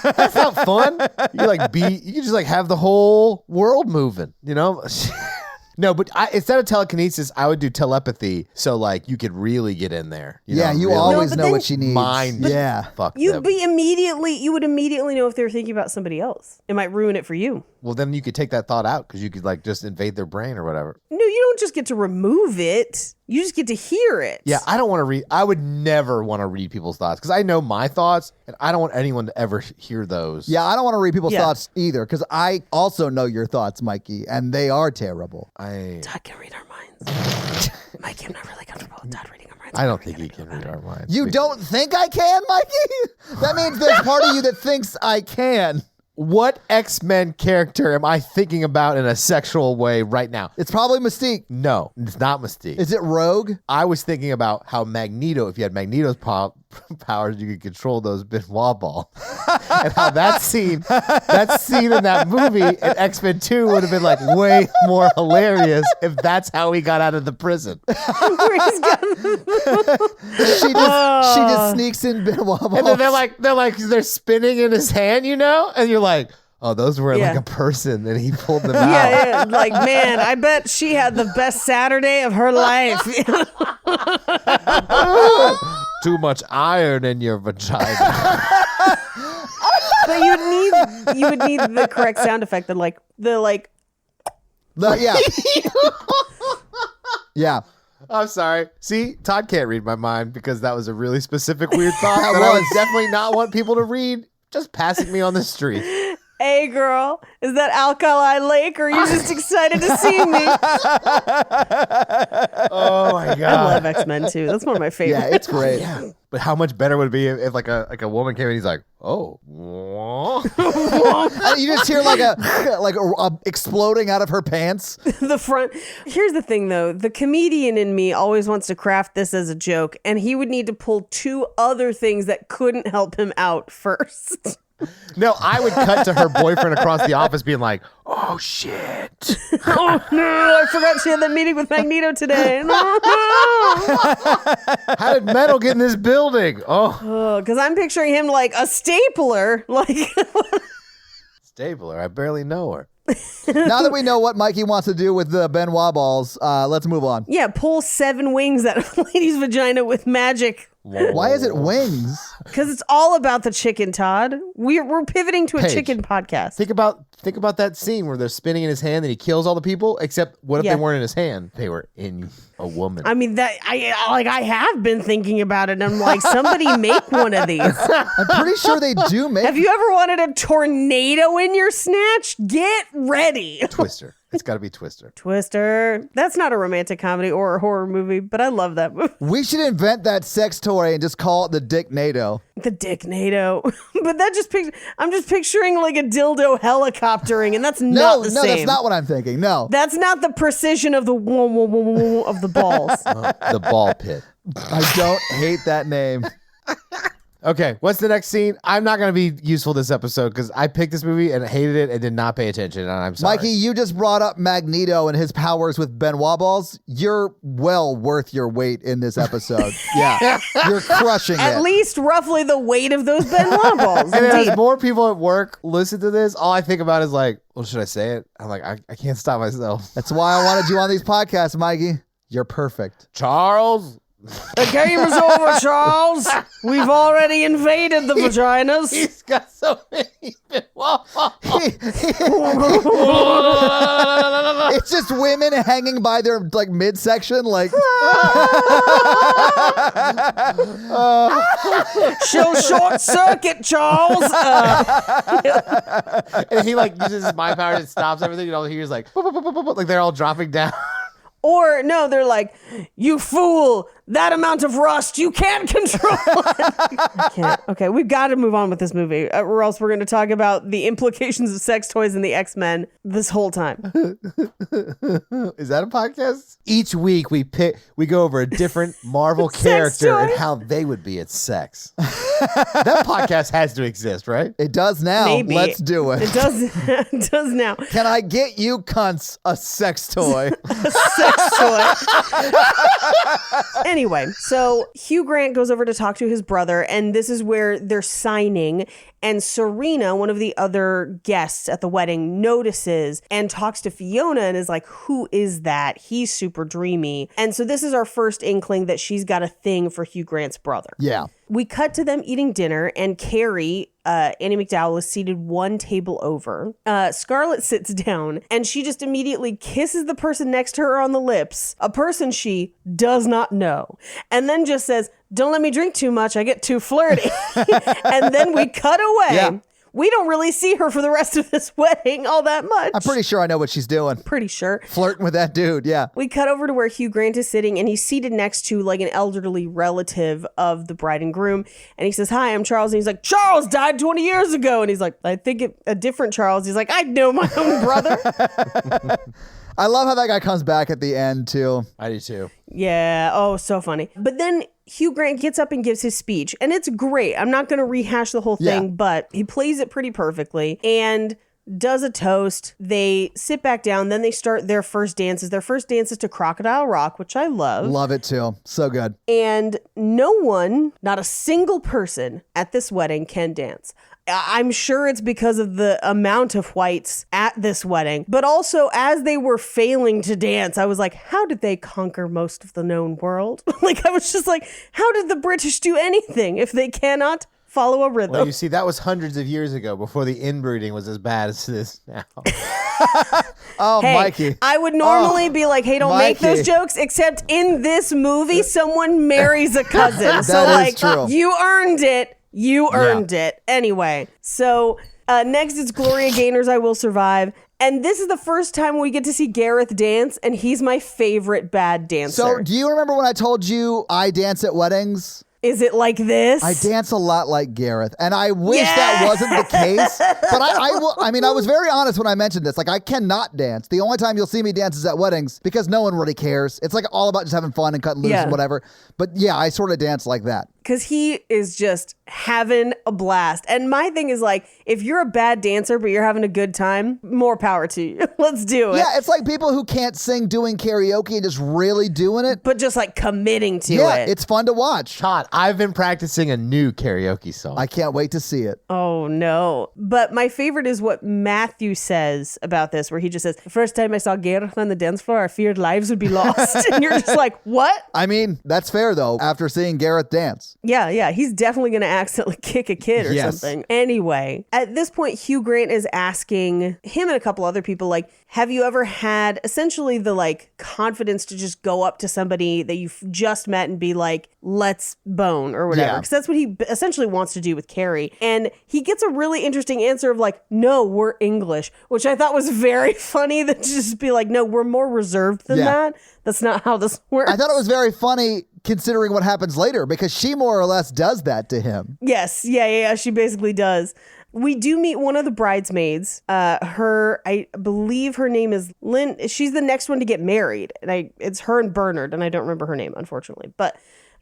That's not fun. You can just like have the whole world moving, you know? No, but instead of telekinesis, I would do telepathy, so like you could really get in there. You know, really always know what she needs. mind. Fuck You them. would immediately know if they were thinking about somebody else. It might ruin it for you. Well, then you could take that thought out because you could like just invade their brain or whatever. No, you don't just get to remove it. You just get to hear it. Yeah, I don't want to read. I would never want to read people's thoughts because I know my thoughts, and I don't want anyone to ever hear those. Yeah, I don't want to read people's thoughts either because I also know your thoughts, Mikey, and they are terrible. Todd can read our minds. Mikey, I'm not really comfortable with Todd reading our minds. I don't think he can read our minds. You don't think I can, Mikey? That means there's part of you that thinks I can. What X-Men character am I thinking about in a sexual way right now? It's probably Mystique. No, it's not Mystique. Is it Rogue? I was thinking about how Magneto, if you had Magneto's powers, you could control those Benoit balls. And how that scene in that movie in X-Men 2 would have been like way more hilarious if that's how he got out of the prison. She just sneaks in Benoit balls. And then they're spinning in his hand, you know? And you're like, oh, those were like a person, and he pulled them out. Yeah, like, man, I bet she had the best Saturday of her life. Too much iron in your vagina. But you would need the correct sound effect, Yeah. I'm sorry. See, Todd can't read my mind because that was a really specific weird thought that I was. would definitely not want people to read just passing me on the street. Hey, girl, is that Alkali Lake, or are you just excited to see me? Oh my god, I love X-Men too. That's one of my favorites. Yeah, it's great. Yeah. But how much better would it be if like a woman came in and he's like, oh. And you just hear like a exploding out of her pants. The front. Here's the thing, though. The comedian in me always wants to craft this as a joke, and he would need to pull two other things that couldn't help him out first. No, I would cut to her boyfriend across the office being like, oh shit. Oh no, I forgot she had that meeting with Magneto today. No. How did metal get in this building? Oh, Because I'm picturing him like a stapler. Like Stabler, I barely know her. Now that we know what Mikey wants to do with the Benoit balls, let's move on. Yeah, pull 7 wings out of a lady's vagina with magic. Why is it wings? Because it's all about the chicken, Todd. We're pivoting to a Paige, chicken podcast. Think about that scene where they're spinning in his hand and he kills all the people, except what if they weren't in his hand? They were in a woman. I mean, I have been thinking about it, and I'm like, somebody make one of these. I'm pretty sure they do make. Have you ever wanted a tornado in your snatch? Get ready. Twister. It's got to be Twister. Twister. That's not a romantic comedy or a horror movie, but I love that movie. We should invent that sex toy and just call it the Dick NATO. The Dick NATO. But that I'm just picturing like a dildo helicoptering, and that's not the same. No, that's not what I'm thinking. No. That's not the precision of the of the balls. The ball pit. I don't hate that name. Okay, what's the next scene? I'm not going to be useful this episode because I picked this movie and hated it and did not pay attention, and I'm sorry. Mikey, you just brought up Magneto and his powers with Benoit balls. You're well worth your weight in this episode. Yeah, you're crushing it. At least roughly the weight of those Benoit balls. And Indeed. as more people at work listen to this, all I think about is like, well, should I say it? I'm like, I can't stop myself. That's why I wanted you on these podcasts, Mikey. You're perfect. Charles? The game is over, Charles. We've already invaded the vaginas. He's got so many. It's just women hanging by their like midsection, like. She'll short circuit, Charles. And he like uses his mind power and stops everything. And all he hears like they're all dropping down. Or no, they're like, you fool, that amount of rust, you can't control it. I can't. Okay, we've got to move on with this movie, or else we're going to talk about the implications of sex toys and the X-Men this whole time. Is that a podcast? Each week we go over a different Marvel character toy. and how they would be at sex. That podcast has to exist, right? It does now. Maybe. Let's do it. It does. It does now. Can I get you cunts a sex toy? Sex next to it. Anyway, so Hugh Grant goes over to talk to his brother, and this is where they're signing. And Serena, one of the other guests at the wedding, notices and talks to Fiona and is like, who is that? He's super dreamy. And so this is our first inkling that she's got a thing for Hugh Grant's brother. Yeah. We cut to them eating dinner, and Carrie, Annie McDowell, is seated one table over. Scarlett sits down, and she just immediately kisses the person next to her on the lips, a person she does not know, and then just says, don't let me drink too much, I get too flirty. And then we cut away. Yeah. We don't really see her for the rest of this wedding all that much. I'm pretty sure I know what she's doing. Pretty sure. Flirting with that dude, yeah. We cut over to where Hugh Grant is sitting, and he's seated next to like an elderly relative of the bride and groom. And he says, hi, I'm Charles. And he's like, Charles died 20 years ago. And he's like, I think a different Charles. He's like, I know my own brother. I love how that guy comes back at the end, too. I do too. Yeah. Oh, so funny. But then Hugh Grant gets up and gives his speech, and it's great. I'm not going to rehash the whole thing, Yeah. but he plays it pretty perfectly and does a toast. They sit back down. Then they start their first dances. Their first dance is to Crocodile Rock, which I love. Love it, too. So good. And no one, not a single person at this wedding can dance. I'm sure it's because of the amount of whites at this wedding, but also as they were failing to dance, I was like, how did they conquer most of the known world? Like, I was just like, how did the British do anything if they cannot follow a rhythm? Well, you see, that was hundreds of years ago before the inbreeding was as bad as it is now. Oh, Hey, Mikey. I would normally be like, hey, don't make those Mikey. jokes, except in this movie, someone marries a cousin. So, That is like, true. you earned it. You earned it. Anyway, so next it's Gloria Gaynor's I Will Survive. And this is the first time we get to see Gareth dance, and he's my favorite bad dancer. So, do you remember when I told you I dance at weddings? Is it like this? I dance a lot like Gareth, and I wish that wasn't the case. But I was very honest when I mentioned this. Like, I cannot dance. The only time you'll see me dance is at weddings because no one really cares. It's like all about just having fun and cutting loose and whatever. But yeah, I sort of dance like that. Because he is just having a blast. And my thing is like, if you're a bad dancer, but you're having a good time, more power to you. Let's do it. Yeah, it's like people who can't sing doing karaoke and just really doing it. But just like committing to Yeah, it. it's fun to watch. Todd, I've been practicing a new karaoke song. I can't wait to see it. Oh, no. But my favorite is what Matthew says about this, where he just says, the first time I saw Gareth on the dance floor, I feared lives would be lost. And you're just like, what? I mean, that's fair, though, after seeing Gareth dance. Yeah. He's definitely going to accidentally kick a kid or Yes. something. Anyway, at this point, Hugh Grant is asking him and a couple other people, like, have you ever had essentially the like confidence to just go up to somebody that you've just met and be like, let's bone or whatever? Yeah. Because that's what he essentially wants to do with Carrie. And he gets a really interesting answer of like, no, we're English, which I thought was very funny that to just be like, no, we're more reserved than Yeah. that. That's not how this works. I thought it was very funny considering what happens later because she more or less does that to him. Yes. Yeah. She basically does. We do meet one of the bridesmaids. I believe her name is Lynn. She's the next one to get married. And it's her and Bernard, and I don't remember her name, unfortunately. But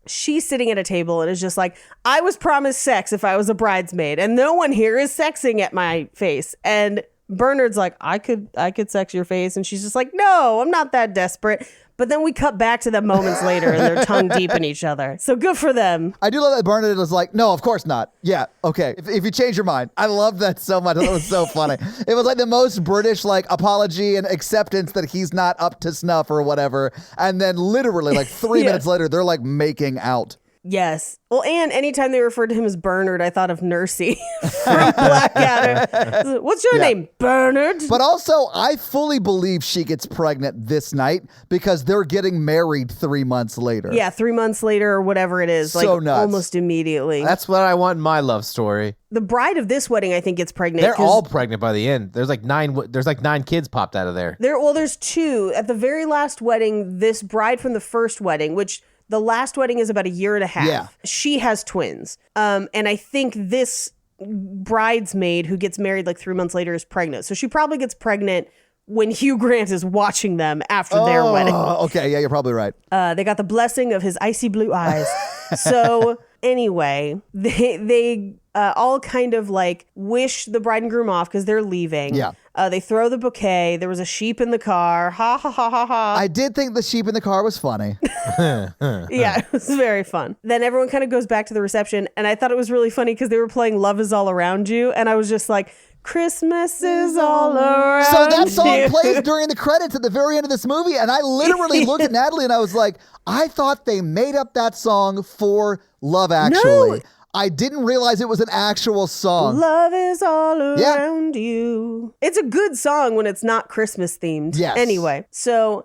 she's sitting at a table and is just like, I was promised sex if I was a bridesmaid, and no one here is sexing at my face. And Bernard's like, I could sex your face. And she's just like, no, I'm not that desperate. But then we cut back to them moments later and they're tongue deep in each other. So good for them. I do love that Bernadette was like, no, of course not. Yeah, okay. If you change your mind. I love that so much. That was so funny. It was like the most British like apology and acceptance that he's not up to snuff or whatever. And then literally like 3 minutes later, they're like making out. Yes. Well, and anytime they referred to him as Bernard, I thought of Nursey from Blackadder. What's your name? Bernard? But also, I fully believe she gets pregnant this night because they're getting married 3 months later. Yeah, 3 months later or whatever it is. So like nuts. almost immediately. That's what I want in my love story. The bride of this wedding, I think, gets pregnant. They're 'cause all pregnant by the end. There's like nine kids popped out of there. there's two. At the very last wedding, this bride from the first wedding, which the last wedding is about a year and a half. Yeah. She has twins. And I think this bridesmaid who gets married like 3 months later is pregnant. So she probably gets pregnant when Hugh Grant is watching them after their wedding. Okay, yeah, you're probably right. They got the blessing of his icy blue eyes. So anyway, they all kind of like wish the bride and groom off because they're leaving. Yeah. They throw the bouquet. There was a sheep in the car. Ha ha ha ha ha. I did think the sheep in the car was funny. Yeah, it was very fun. Then everyone kind of goes back to the reception, and I thought it was really funny because they were playing Love Is All Around You, and I was just like, Christmas is all around you. So that song plays during the credits at the very end of this movie, and I literally looked at Natalie and I was like, I thought they made up that song for Love Actually. No. I didn't realize it was an actual song. Love is all around you. It's a good song when it's not Christmas themed. Yes. Anyway, so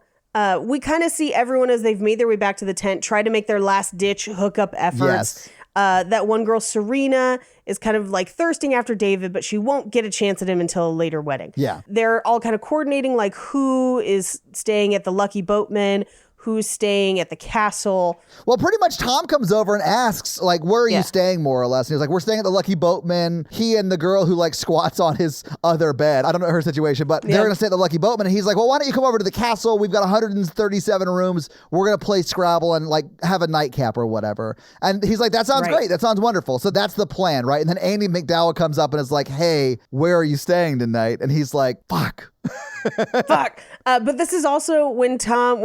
we kind of see everyone as they've made their way back to the tent try to make their last ditch hookup efforts. Yes. That one girl, Serena, is kind of like thirsting after David, but she won't get a chance at him until a later wedding. Yeah. They're all kind of coordinating like who is staying at the Lucky Boatman, who's staying at the castle. Well, pretty much Tom comes over and asks, like, where are Yeah. you staying, more or less? And he's like, we're staying at the Lucky Boatman. He and the girl who, like, squats on his other bed. I don't know her situation, but they're going to stay at the Lucky Boatman. And he's like, well, why don't you come over to the castle? We've got 137 rooms. We're going to play Scrabble and, like, have a nightcap or whatever. And he's like, that sounds Right. great. That sounds wonderful. So that's the plan, right? And then Andy McDowell comes up and is like, hey, where are you staying tonight? And he's like, fuck. Fuck. But this is also when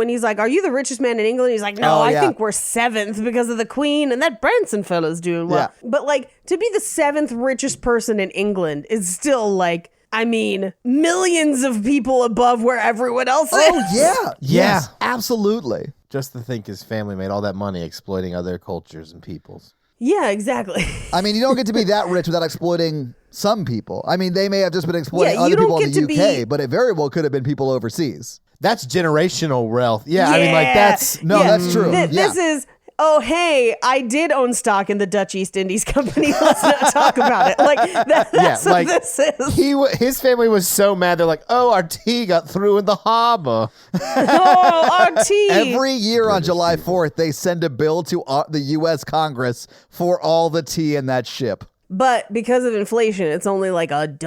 he's like, are you the richest man in England? He's like, no, Oh, I yeah. think we're 7th because of the Queen and that Branson fella's doing well. Yeah. But like to be the 7th richest person in England is still like, I mean, millions of people above where everyone else is. Oh, yeah. Yeah. Yes, absolutely. Just to think his family made all that money exploiting other cultures and peoples. Yeah, exactly. I mean, you don't get to be that rich without exploiting some people. I mean, they may have just been exploiting Yeah, you other don't people in get the to UK, but it very well could have been people overseas. That's generational wealth. Yeah, I mean, like that's No, that's true. This is, oh, hey, I did own stock in the Dutch East Indies Company. Let's not talk about it. Like, that's what like, this is. his family was so mad. They're like, oh, our tea got through in the harbor. Oh, RT. Every year on July 4th, they send a bill to the U.S. Congress for all the tea in that ship. But because of inflation, it's only like $1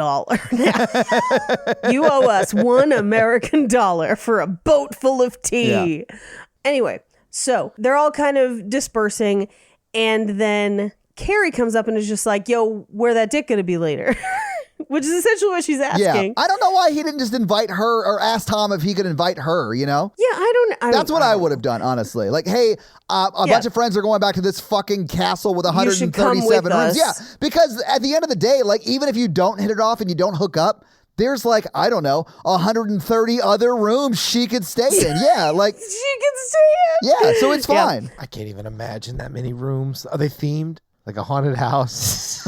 now. You owe us $1 American dollar for a boat full of tea. Yeah. Anyway, so they're all kind of dispersing, and then Carrie comes up and is just like, yo, where that dick gonna be later? Which is essentially what she's asking. Yeah. I don't know why he didn't just invite her or ask Tom if he could invite her, you know? Yeah, That's what I would have done, honestly. Like, hey, a bunch of friends are going back to this fucking castle with You should come 137 with rooms. us. Yeah, because at the end of the day, like, even if you don't hit it off and you don't hook up, there's like, I don't know, 130 other rooms she could stay in. Yeah, like, She can see it. yeah, so it's Yeah. fine. I can't even imagine that many rooms. Are they themed? Like a haunted house?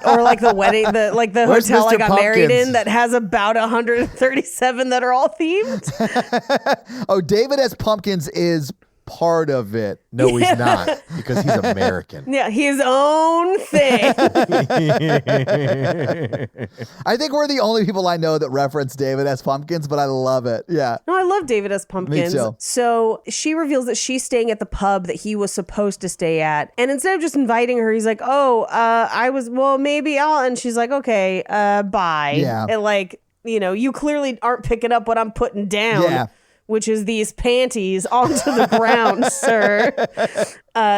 Or like the wedding, the Where's hotel I Mr. got married Pumpkins? in that has about 137 that are all themed. Oh, David S. Pumpkins is part of it. No, he's not, because he's American. Yeah, his own thing. I think we're the only people I know that reference David S. Pumpkins, but I love it. Yeah. No, I love David S. Pumpkins. Me too. So she reveals that she's staying at the pub that he was supposed to stay at. And instead of just inviting her, he's like, maybe I'll. And she's like, okay, bye. Yeah. And like, you clearly aren't picking up what I'm putting down. Yeah. Which is these panties onto the ground, sir.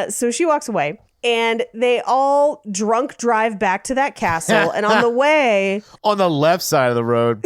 So she walks away. And they all drunk drive back to that castle. And on the way, On the left side of the road.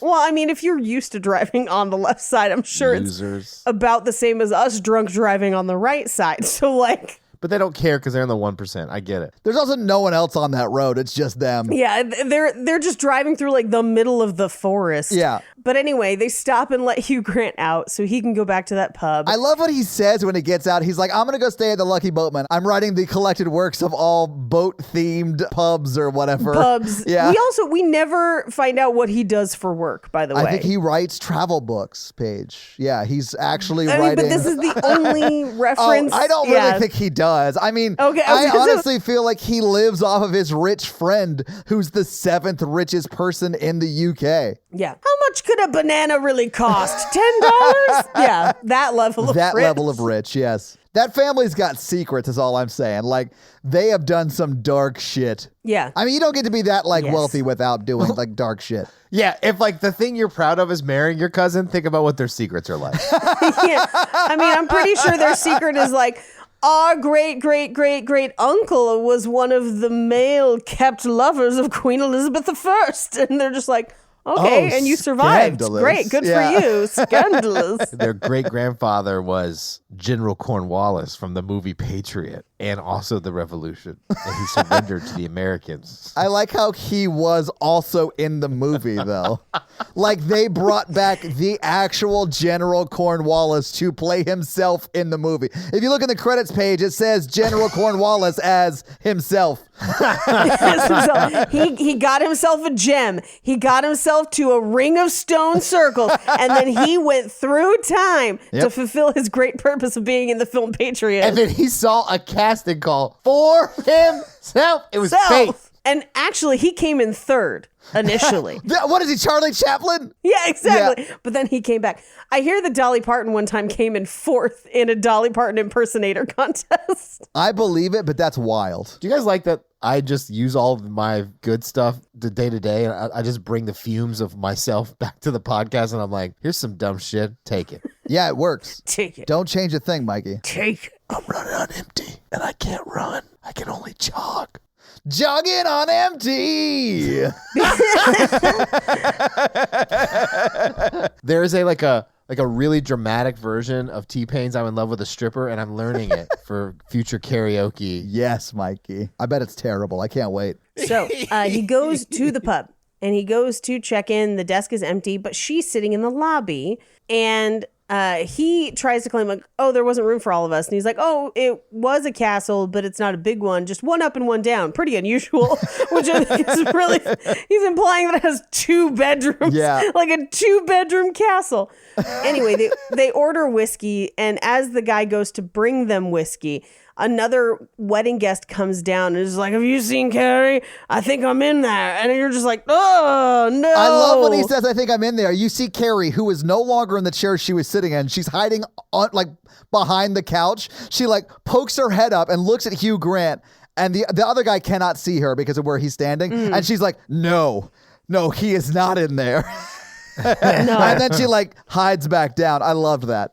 well, I mean, if you're used to driving on the left side, I'm sure Losers. it's about the same as us drunk driving on the right side. So like, But they don't care because they're in the 1%. I get it. There's also no one else on that road. It's just them. yeah, they're just driving through like the middle of the forest. Yeah. But anyway, they stop and let Hugh Grant out so he can go back to that pub. I love what he says when he gets out. He's like, I'm going to go stay at the Lucky Boatman. I'm writing the collected works of all boat-themed pubs or whatever. Pubs. Yeah. We never find out what he does for work, by the way. I think he writes travel books, Paige. Yeah, he's actually I mean, writing. but this is the only Oh, reference. I don't really think he does. I mean, Okay, I okay, so- honestly feel like he lives off of his rich friend who's the 7th richest person in the UK. Yeah. How much could a banana really cost? $10? Yeah, that level of That rich. level of rich, yes. That family's got secrets is all I'm saying. Like, they have done some dark shit. Yeah. I mean, you don't get to be that, like, Yes. wealthy without doing, like, dark shit. Yeah, if like the thing you're proud of is marrying your cousin, think about what their secrets are like. Yeah. I mean, I'm pretty sure their secret is like, our great uncle was one of the male kept lovers of Queen Elizabeth I. And they're just like, okay, Oh, and you survived. scandalous. Great, good Yeah. for you. Scandalous. Their great-grandfather was General Cornwallis from the movie Patriot and also the Revolution. And he surrendered to the Americans. I like how he was also in the movie, though. Like, they brought back the actual General Cornwallis to play himself in the movie. If you look in the credits page, it says General Cornwallis as himself. So he got himself a gem. He got himself to a ring of stone circles, and then he went through time to fulfill his great purpose of being in the film Patriot. And then he saw a casting call for himself. It was fate. And actually, he came in third initially. What is he, Charlie Chaplin? Yeah, exactly. Yeah. But then he came back. I hear that Dolly Parton one time came in fourth in a Dolly Parton impersonator contest. I believe it, but that's wild. Do you guys like that I just use all of my good stuff the day to day and I just bring the fumes of myself back to the podcast and I'm like, here's some dumb shit. Take it. Yeah, it works. Take it. Don't change a thing, Mikey. Take it. I'm running on empty and I can't run. I can only jog. Jogging on empty. There is a really dramatic version of T-Pain's I'm in Love with a Stripper, and I'm learning it for future karaoke. Yes, Mikey. I bet it's terrible. I can't wait. So he goes to the pub and he goes to check in. The desk is empty, but she's sitting in the lobby. And he tries to claim like, oh, there wasn't room for all of us. And he's like, oh, it was a castle, but it's not a big one. Just one up and one down. Pretty unusual, which I think is really, he's implying that it has 2 bedrooms. Yeah. Like a 2-bedroom castle. Anyway, they order whiskey. And as the guy goes to bring them whiskey, another wedding guest comes down and is like, have you seen Carrie? I think I'm in there. And you're just like, oh, no. I love when he says, I think I'm in there. You see Carrie, who is no longer in the chair she was sitting in. She's hiding behind the couch. She pokes her head up and looks at Hugh Grant. And the other guy cannot see her because of where he's standing. And she's like, no, he is not in there. No. And then she hides back down. I loved that.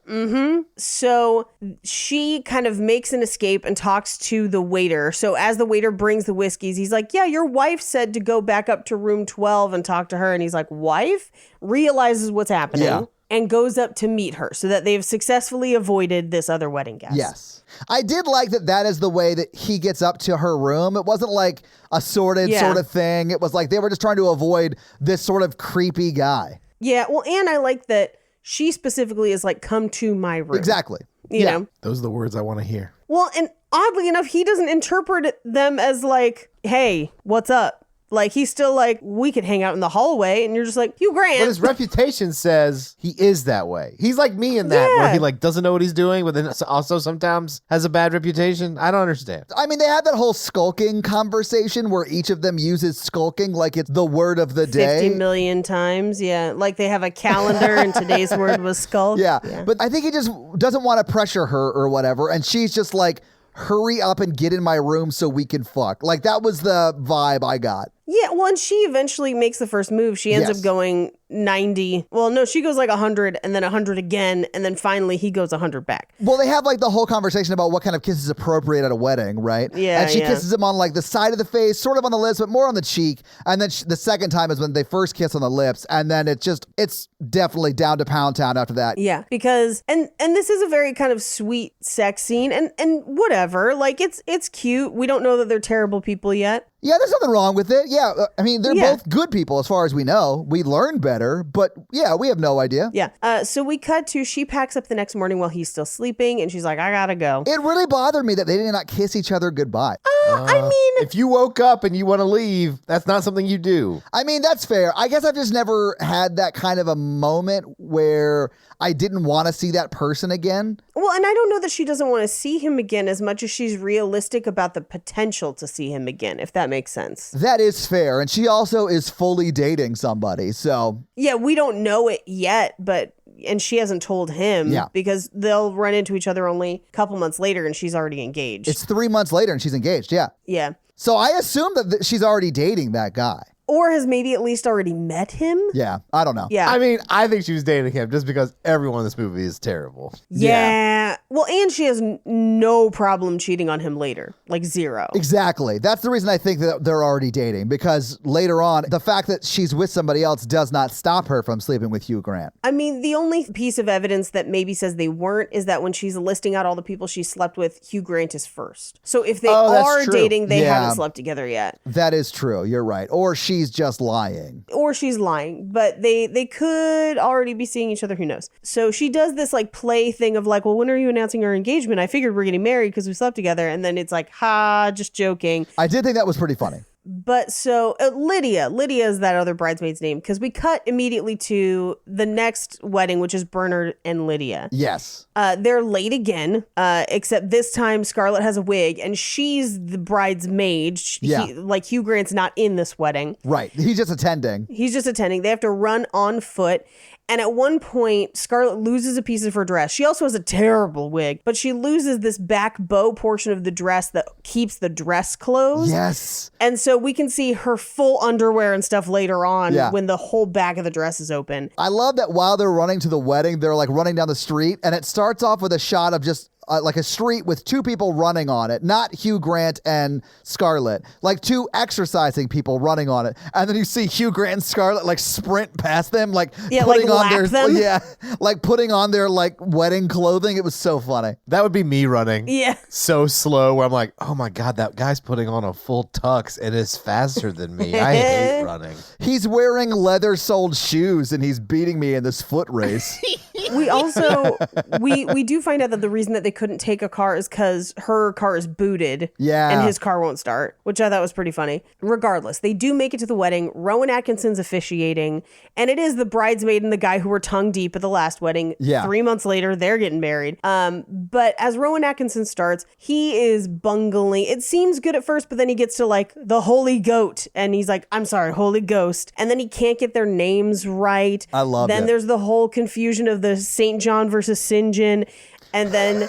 So she kind of makes an escape and talks to the waiter. So as the waiter brings the whiskeys, he's like, yeah, your wife said to go back up to room 12 and talk to her. And he's like, wife? Realizes what's happening and goes up to meet her so that they've successfully avoided this other wedding guest. Yes. I did like that is the way that he gets up to her room. It wasn't like a sorted sort of thing. It was like they were just trying to avoid this sort of creepy guy. Yeah, well, and I like that she specifically is like, come to my room. Exactly. You know? Those are the words I want to hear. Well, and oddly enough, he doesn't interpret them as like, hey, what's up? Like, he's still like, we could hang out in the hallway. And you're just like, Hugh Grant. But his reputation says he is that way. He's like me in that, where he doesn't know what he's doing, but then also sometimes has a bad reputation. I don't understand. I mean, they have that whole skulking conversation where each of them uses skulking like it's the word of the day. 50 million times. Yeah. Like they have a calendar and today's word was skulk. Yeah. But I think he just doesn't want to pressure her or whatever. And she's just like, hurry up and get in my room so we can fuck. Like, that was the vibe I got. Yeah, well, and she eventually makes the first move. She ends up going 90. Well, no, she goes like 100 and then 100 again. And then finally he goes 100 back. Well, they have the whole conversation about what kind of kiss is appropriate at a wedding, right? Yeah. And she kisses him on the side of the face, sort of on the lips, but more on the cheek. And then the second time is when they first kiss on the lips. And then it's definitely down to Pound Town after that. Yeah, because, and this is a very kind of sweet sex scene and whatever. Like, it's cute. We don't know that they're terrible people yet. Yeah, there's nothing wrong with it. Yeah, I mean, they're both good people as far as we know. We learn better, but yeah, we have no idea. Yeah. So we cut to, she packs up the next morning while he's still sleeping, and she's like, I gotta go. It really bothered me that they did not kiss each other goodbye. I mean, if you woke up and you want to leave, that's not something you do. I mean, that's fair. I guess I've just never had that kind of a moment where I didn't want to see that person again. well, and I don't know that she doesn't want to see him again as much as she's realistic about the potential to see him again, if that makes sense. That is fair. And she also is fully dating somebody. So Yeah, we don't know it yet, and she hasn't told him because they'll run into each other only a couple months later and she's already engaged. it's 3 months later and she's engaged. Yeah. Yeah. So I assume that she's already dating that guy. Or has maybe at least already met him. Yeah, I don't know. Yeah. I mean, I think she was dating him just because everyone in this movie is terrible. Yeah. Well, and she has no problem cheating on him later. Like zero. Exactly. That's the reason I think that they're already dating, because later on, the fact that she's with somebody else does not stop her from sleeping with Hugh Grant. I mean, the only piece of evidence that maybe says they weren't is that when she's listing out all the people she slept with, Hugh Grant is first. So if they Oh, that's are true. dating, they Yeah. haven't slept together yet. That is true. You're right. Or she's just lying. Or she's lying, but they could already be seeing each other. Who knows? So she does this like play thing of like, well, when are you announcing our engagement? I figured we're getting married because we slept together. And then it's like, ha, just joking. I did think that was pretty funny. But so Lydia is that other bridesmaid's name, because we cut immediately to the next wedding, which is Bernard and Lydia. Yes. They're late again, except this time Scarlett has a wig and she's the bridesmaid. Yeah. Hugh Grant's not in this wedding. Right. He's just attending. He's just attending. They have to run on foot. And at one point, Scarlett loses a piece of her dress. She also has a terrible wig, but she loses this back bow portion of the dress that keeps the dress closed. Yes. And so we can see her full underwear and stuff later on Yeah. when the whole back of the dress is open. I love that while they're running to the wedding, they're like running down the street, and it starts off with a shot of just like a street with two people running on it, not Hugh Grant and Scarlett, like two exercising people running on it. And then you see Hugh Grant and Scarlett like sprint past them, like putting on their like putting on their like wedding clothing. It was so funny. That would be me running. Yeah. So slow where I'm like, oh my God, that guy's putting on a full tux and is faster than me. I hate running. He's wearing leather-soled shoes and he's beating me in this foot race. We also we do find out that the reason that they couldn't take a car is because her car is booted. Yeah. And his car won't start, which I thought was pretty funny. Regardless, they do make it to the wedding. Rowan Atkinson's officiating, and it is the bridesmaid and the guy who were tongue deep at the last wedding. Yeah. 3 months later, they're getting married. But as Rowan Atkinson starts, he is bungling. It seems good at first, but then he gets to like the Holy Goat, and he's like, I'm sorry, Holy Ghost. And then he can't get their names right. I love Then it. there's the whole confusion of the St. John versus St. John. And then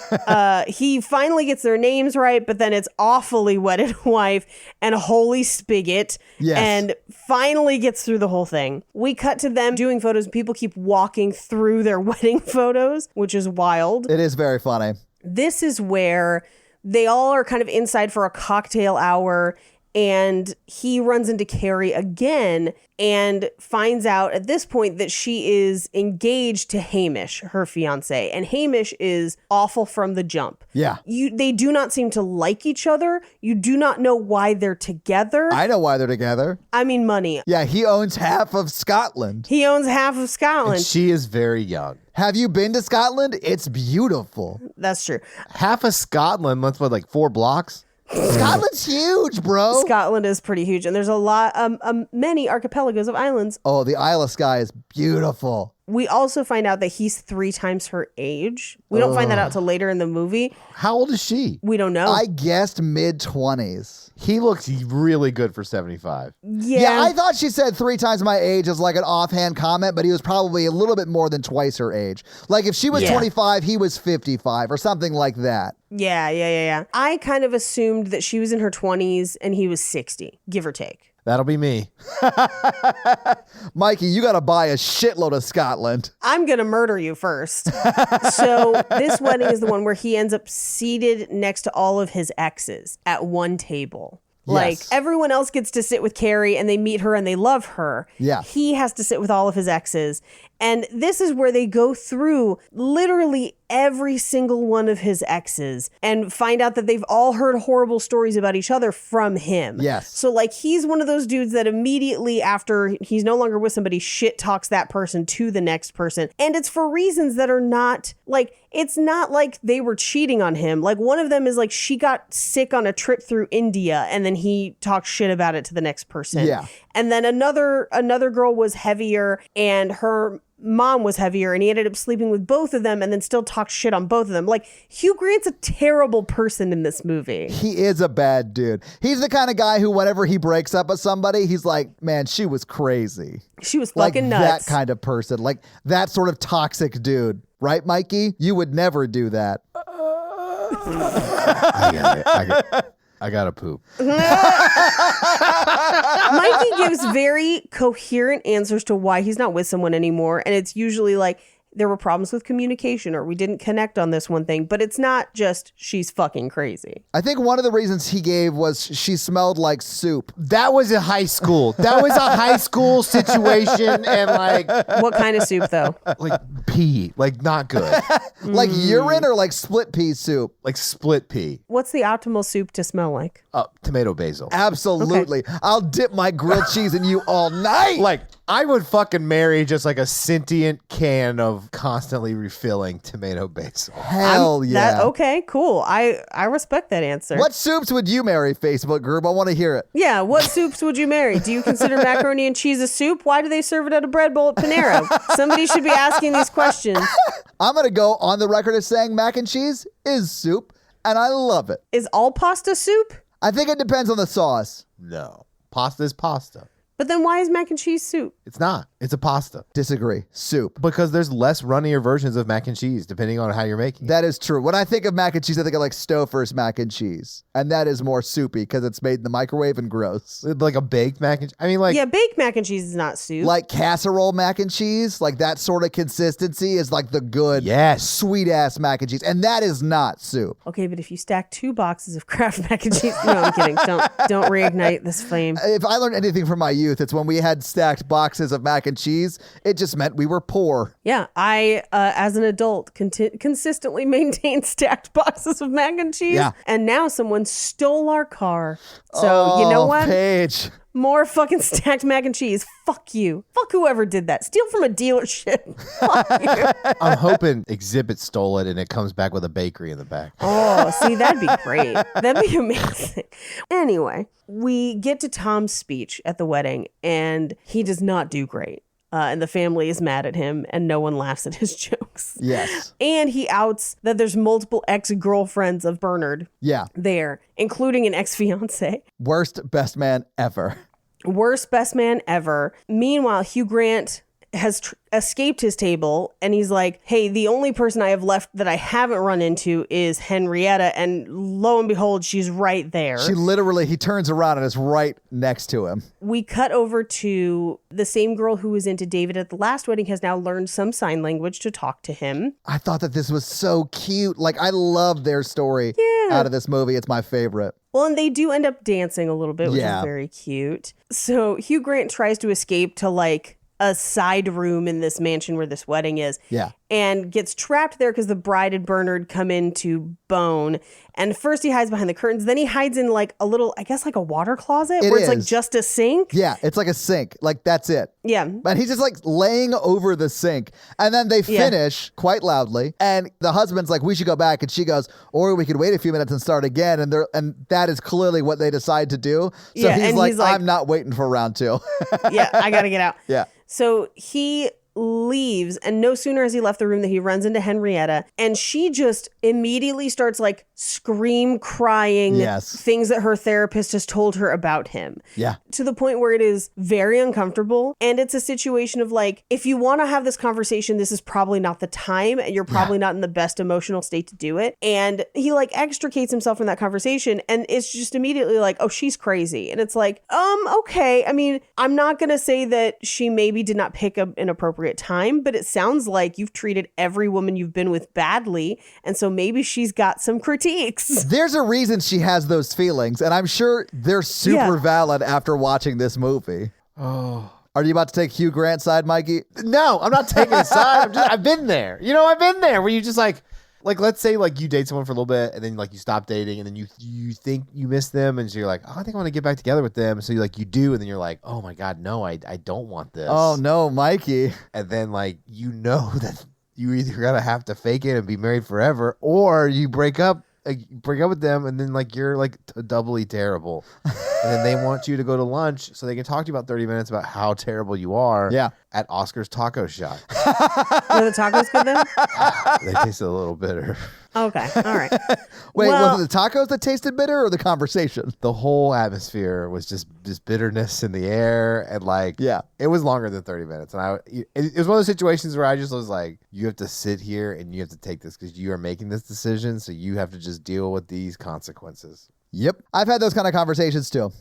he finally gets their names right, but then it's awfully wedded wife and holy spigot. Yes. And finally gets through the whole thing. We cut to them doing photos. People keep walking through their wedding photos, which is wild. It is very funny. This is where they all are kind of inside for a cocktail hour. And he runs into Carrie again and finds out at this point that she is engaged to Hamish, her fiance. And Hamish is awful from the jump. Yeah. They do not seem to like each other. You do not know why they're together. I know why they're together. I mean, money. Yeah, he owns half of Scotland. He owns half of Scotland. And she is very young. Have you been to Scotland? It's beautiful. That's true. Half of Scotland, that's what, like 4 blocks? Scotland's huge, bro. Scotland is pretty huge. And there's a lot, many archipelagos of islands. Oh, the Isle of Skye is beautiful. We also find out that he's 3 times her age. We don't find that out till later in the movie. How old is she? We don't know. I guessed mid-20s. He looks really good for 75. Yeah, I thought she said 3 times my age as like an offhand comment, but he was probably a little bit more than twice her age. Like if she was 25, he was 55 or something like that. Yeah. I kind of assumed that she was in her 20s and he was 60, give or take. That'll be me. Mikey, you got to buy a shitload of Scotland. I'm going to murder you first. So this wedding is the one where he ends up seated next to all of his exes at one table. Like Yes. everyone else gets to sit with Carrie and they meet her and they love her. Yeah. He has to sit with all of his exes. And this is where they go through literally every single one of his exes and find out that they've all heard horrible stories about each other from him. Yes. So like he's one of those dudes that immediately after he's no longer with somebody, shit talks that person to the next person. And it's for reasons that are not like, it's not like they were cheating on him. Like one of them is like she got sick on a trip through India and then he talks shit about it to the next person. Yeah. And then another girl was heavier and her mom was heavier and he ended up sleeping with both of them and then still talked shit on both of them. Like Hugh Grant's a terrible person in this movie. He is a bad dude. He's the kind of guy who whenever he breaks up with somebody, he's like, man, she was crazy. She was Like fucking nuts. that kind of person. Like that sort of toxic dude. Right, Mikey? You would never do that. I gotta poop. Mikey gives very coherent answers to why he's not with someone anymore. And it's usually like, there were problems with communication or we didn't connect on this one thing, but it's not just she's fucking crazy. I think one of the reasons he gave was she smelled like soup. That was in high school. That was a high school situation, and like What kind of soup though? pee, like not good, Like urine or like split pea soup? like split pee. What's the optimal soup to smell like? Tomato basil. Absolutely. I'll dip my grilled cheese in you all night. Like I would fucking marry just like a sentient can of constantly refilling tomato basil. Hell yeah. Okay, cool. I respect that answer. What soups would you marry, Facebook group? I want to hear it. Yeah, what soups would you marry? Do you consider macaroni and cheese a soup? Why do they serve it at a bread bowl at Panera? Somebody should be asking these questions. I'm going to go on the record as saying mac and cheese is soup, and I love it. Is all pasta soup? I think it depends on the sauce. No, pasta is pasta. But then why is mac and cheese soup? It's not. It's a pasta. Disagree. Soup. Because there's less runnier versions of mac and cheese depending on how you're making it. That is true. When I think of mac and cheese, I think of like Stouffer's mac and cheese. And that is more soupy because it's made in the microwave and gross. Like a baked mac and cheese. I mean, like, Yeah, baked mac and cheese is not soup. Like casserole mac and cheese, like that sort of consistency is like the good, yes. sweet ass mac and cheese. And that is not soup. Okay, but if you stack 2 boxes of Kraft mac and cheese, no, I'm kidding. Don't reignite this flame. If I learned anything from my youth, it's when we had stacked boxes of mac and cheese, it just meant we were poor. Yeah, I, as an adult, consistently maintained stacked boxes of mac and cheese. Yeah. And now someone stole our car. So, you know what? Paige. More fucking stacked mac and cheese. Fuck you. Fuck whoever did that. Steal from a dealership. Fuck you. I'm hoping Exhibit stole it and it comes back with a bakery in the back. Oh, see, that'd be great. That'd be amazing. Anyway, we get to Tom's speech at the wedding, and he does not do great. And the family is mad at him, and no one laughs at his jokes. Yes. And he outs that there's multiple ex-girlfriends of Bernard Yeah. there, including an ex-fiance. Worst best man ever. Worst best man ever. Meanwhile, Hugh Grant has escaped his table, and he's like, hey, the only person I have left that I haven't run into is Henrietta, and lo and behold, she's right there. He turns around and is right next to him. We cut over to the same girl who was into David at the last wedding has now learned some sign language to talk to him. I thought that this was so cute. Like, I love their story out of this movie. It's my favorite. Well, and they do end up dancing a little bit, which Yeah. is very cute. So Hugh Grant tries to escape to like a side room in this mansion where this wedding is. Yeah. And gets trapped there because the bride and Bernard come in to bone. And first he hides behind the curtains. Then he hides in like a little, I guess like a water closet where it's like is. just a sink. Yeah, it's like a sink. Like, that's it. Yeah. And he's just like laying over the sink. And then they finish quite loudly. And the husband's like, we should go back. And she goes, or we could wait a few minutes and start again. And that is clearly what they decide to do. So Yeah, he's and like, he's like- I'm not waiting for round 2. Yeah, I got to get out. Yeah. So he leaves, and no sooner has he left the room than he runs into Henrietta, and she just immediately starts like crying Yes. things that her therapist has told her about him. Yeah. To the point where it is very uncomfortable. And it's a situation of like, if you want to have this conversation, this is probably not the time, and you're probably not in the best emotional state to do it. And he like extricates himself from that conversation, and it's just immediately like, oh, she's crazy. And it's like, okay. I mean, I'm not going to say that she maybe did not pick an appropriate time, but it sounds like you've treated every woman you've been with badly. And so maybe she's got some critiques. There's a reason she has those feelings. And I'm sure they're super valid after watching this movie. Oh. Are you about to take Hugh Grant's side, Mikey? No, I'm not taking a side. I've been there. You know, I've been there where you just like let's say like you date someone for a little bit and then like you stop dating and then you think you miss them and so you're like, oh, I think I want to get back together with them. So you do, and then you're like, oh my God, no, I don't want this. Oh no, Mikey. And then like you know that you either gotta have to fake it and be married forever, or you break up with them and then like you're like doubly terrible. And then they want you to go to lunch so they can talk to you about 30 minutes about how terrible you are. Yeah. At Oscar's Taco Shop. Were the tacos good then? They tasted a little bitter. Okay. All right. Wait, Well- was it the tacos that tasted bitter or the conversation? The whole atmosphere was just bitterness in the air, and like it was longer than 30 minutes. And it was one of those situations where I just was like, you have to sit here and you have to take this because you are making this decision, so you have to just deal with these consequences. Yep. I've had those kind of conversations too.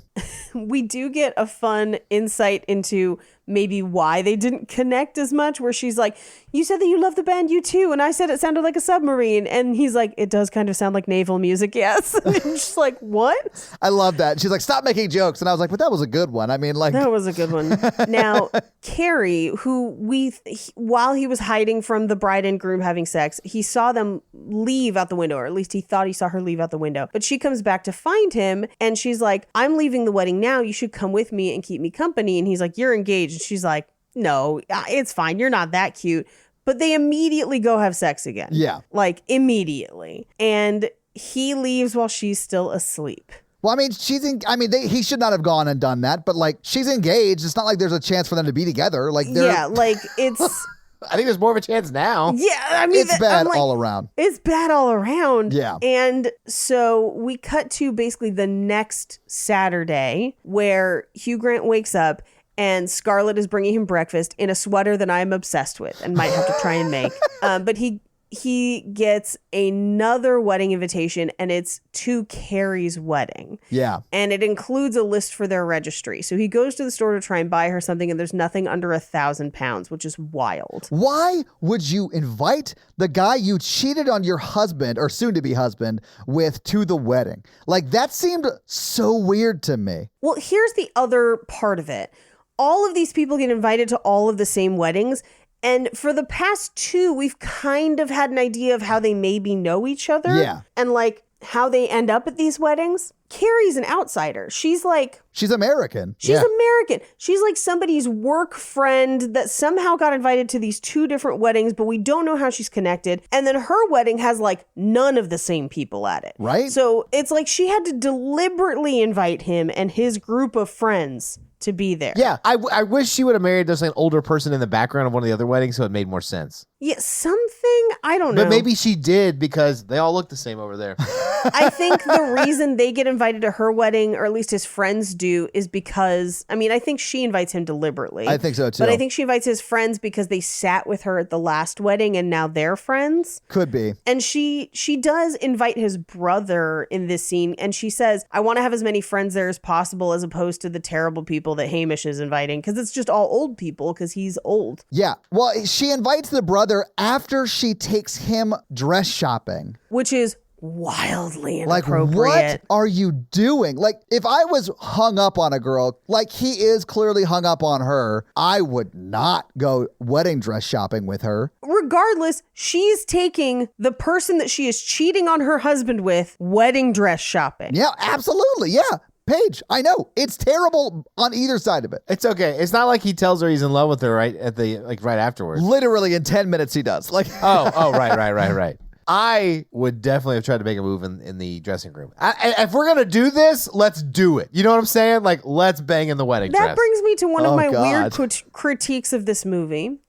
We do get a fun insight into maybe why they didn't connect as much, where she's like, you said that you love the band U2, and I said it sounded like a submarine. And he's like, it does kind of sound like naval music, yes. And I'm just like, what? I love that. She's like, stop making jokes. And I was like, but that was a good one. I mean, like. That was a good one. Now, Carrie, who while he was hiding from the bride and groom having sex, he saw them leave out the window, or at least he thought he saw her leave out the window. But she comes back to find him, and she's like, I'm leaving the wedding now. You should come with me and keep me company. And he's like, you're engaged. And she's like, no, it's fine. You're not that cute. But they immediately go have sex again. Yeah. Like immediately. And he leaves while she's still asleep. Well, I mean, he should not have gone and done that, but like, she's engaged. It's not like there's a chance for them to be together. Like, yeah, like it's. I think there's more of a chance now. Yeah, I mean, it's bad all around. It's bad all around. Yeah. And so we cut to basically the next Saturday, where Hugh Grant wakes up and Scarlett is bringing him breakfast in a sweater that I'm obsessed with and might have to try and make. But he gets another wedding invitation, and it's to Carrie's wedding. Yeah. And it includes a list for their registry. So he goes to the store to try and buy her something, and there's nothing under £1,000, which is wild. Why would you invite the guy you cheated on your husband, or soon-to-be husband, with to the wedding? Like, that seemed so weird to me. Well, here's the other part of it. All of these people get invited to all of the same weddings. And for the past two, we've kind of had an idea of how they maybe know each other. Yeah. And like how they end up at these weddings. Carrie's an outsider. She's American. She's American. She's like somebody's work friend that somehow got invited to these two different weddings, but we don't know how she's connected. And then her wedding has like none of the same people at it. Right. So it's like she had to deliberately invite him and his group of friends to be there. Yeah, I wish she would have married just like an older person in the background of one of the other weddings, so it made more sense. Yeah, something, I don't know. But maybe she did, because they all look the same over there. I think the reason they get invited to her wedding, or at least his friends do, is because, I mean, I think she invites him deliberately. I think so too. But I think she invites his friends because they sat with her at the last wedding and now they're friends. Could be. And she does invite his brother in this scene, and she says, I want to have as many friends there as possible, as opposed to the terrible people that Hamish is inviting, because it's just all old people because he's old. Yeah. Well, she invites the brother after she takes him dress shopping. Which is wildly like, inappropriate. what are you doing? Like, if I was hung up on a girl, like he is clearly hung up on her, I would not go wedding dress shopping with her. Regardless, she's taking the person that she is cheating on her husband with wedding dress shopping. Yeah, absolutely. Yeah. Paige, I know it's terrible on either side of it. It's okay. It's not like he tells her he's in love with her right afterwards. Literally in 10 minutes he does. Like, right. I would definitely have tried to make a move in the dressing room. If we're gonna do this, let's do it. You know what I'm saying? Like, let's bang in the wedding dress. That brings me to one of my God. weird critiques of this movie.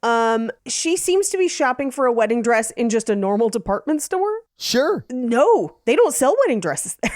She seems to be shopping for a wedding dress in just a normal department store. Sure. No, they don't sell wedding dresses there.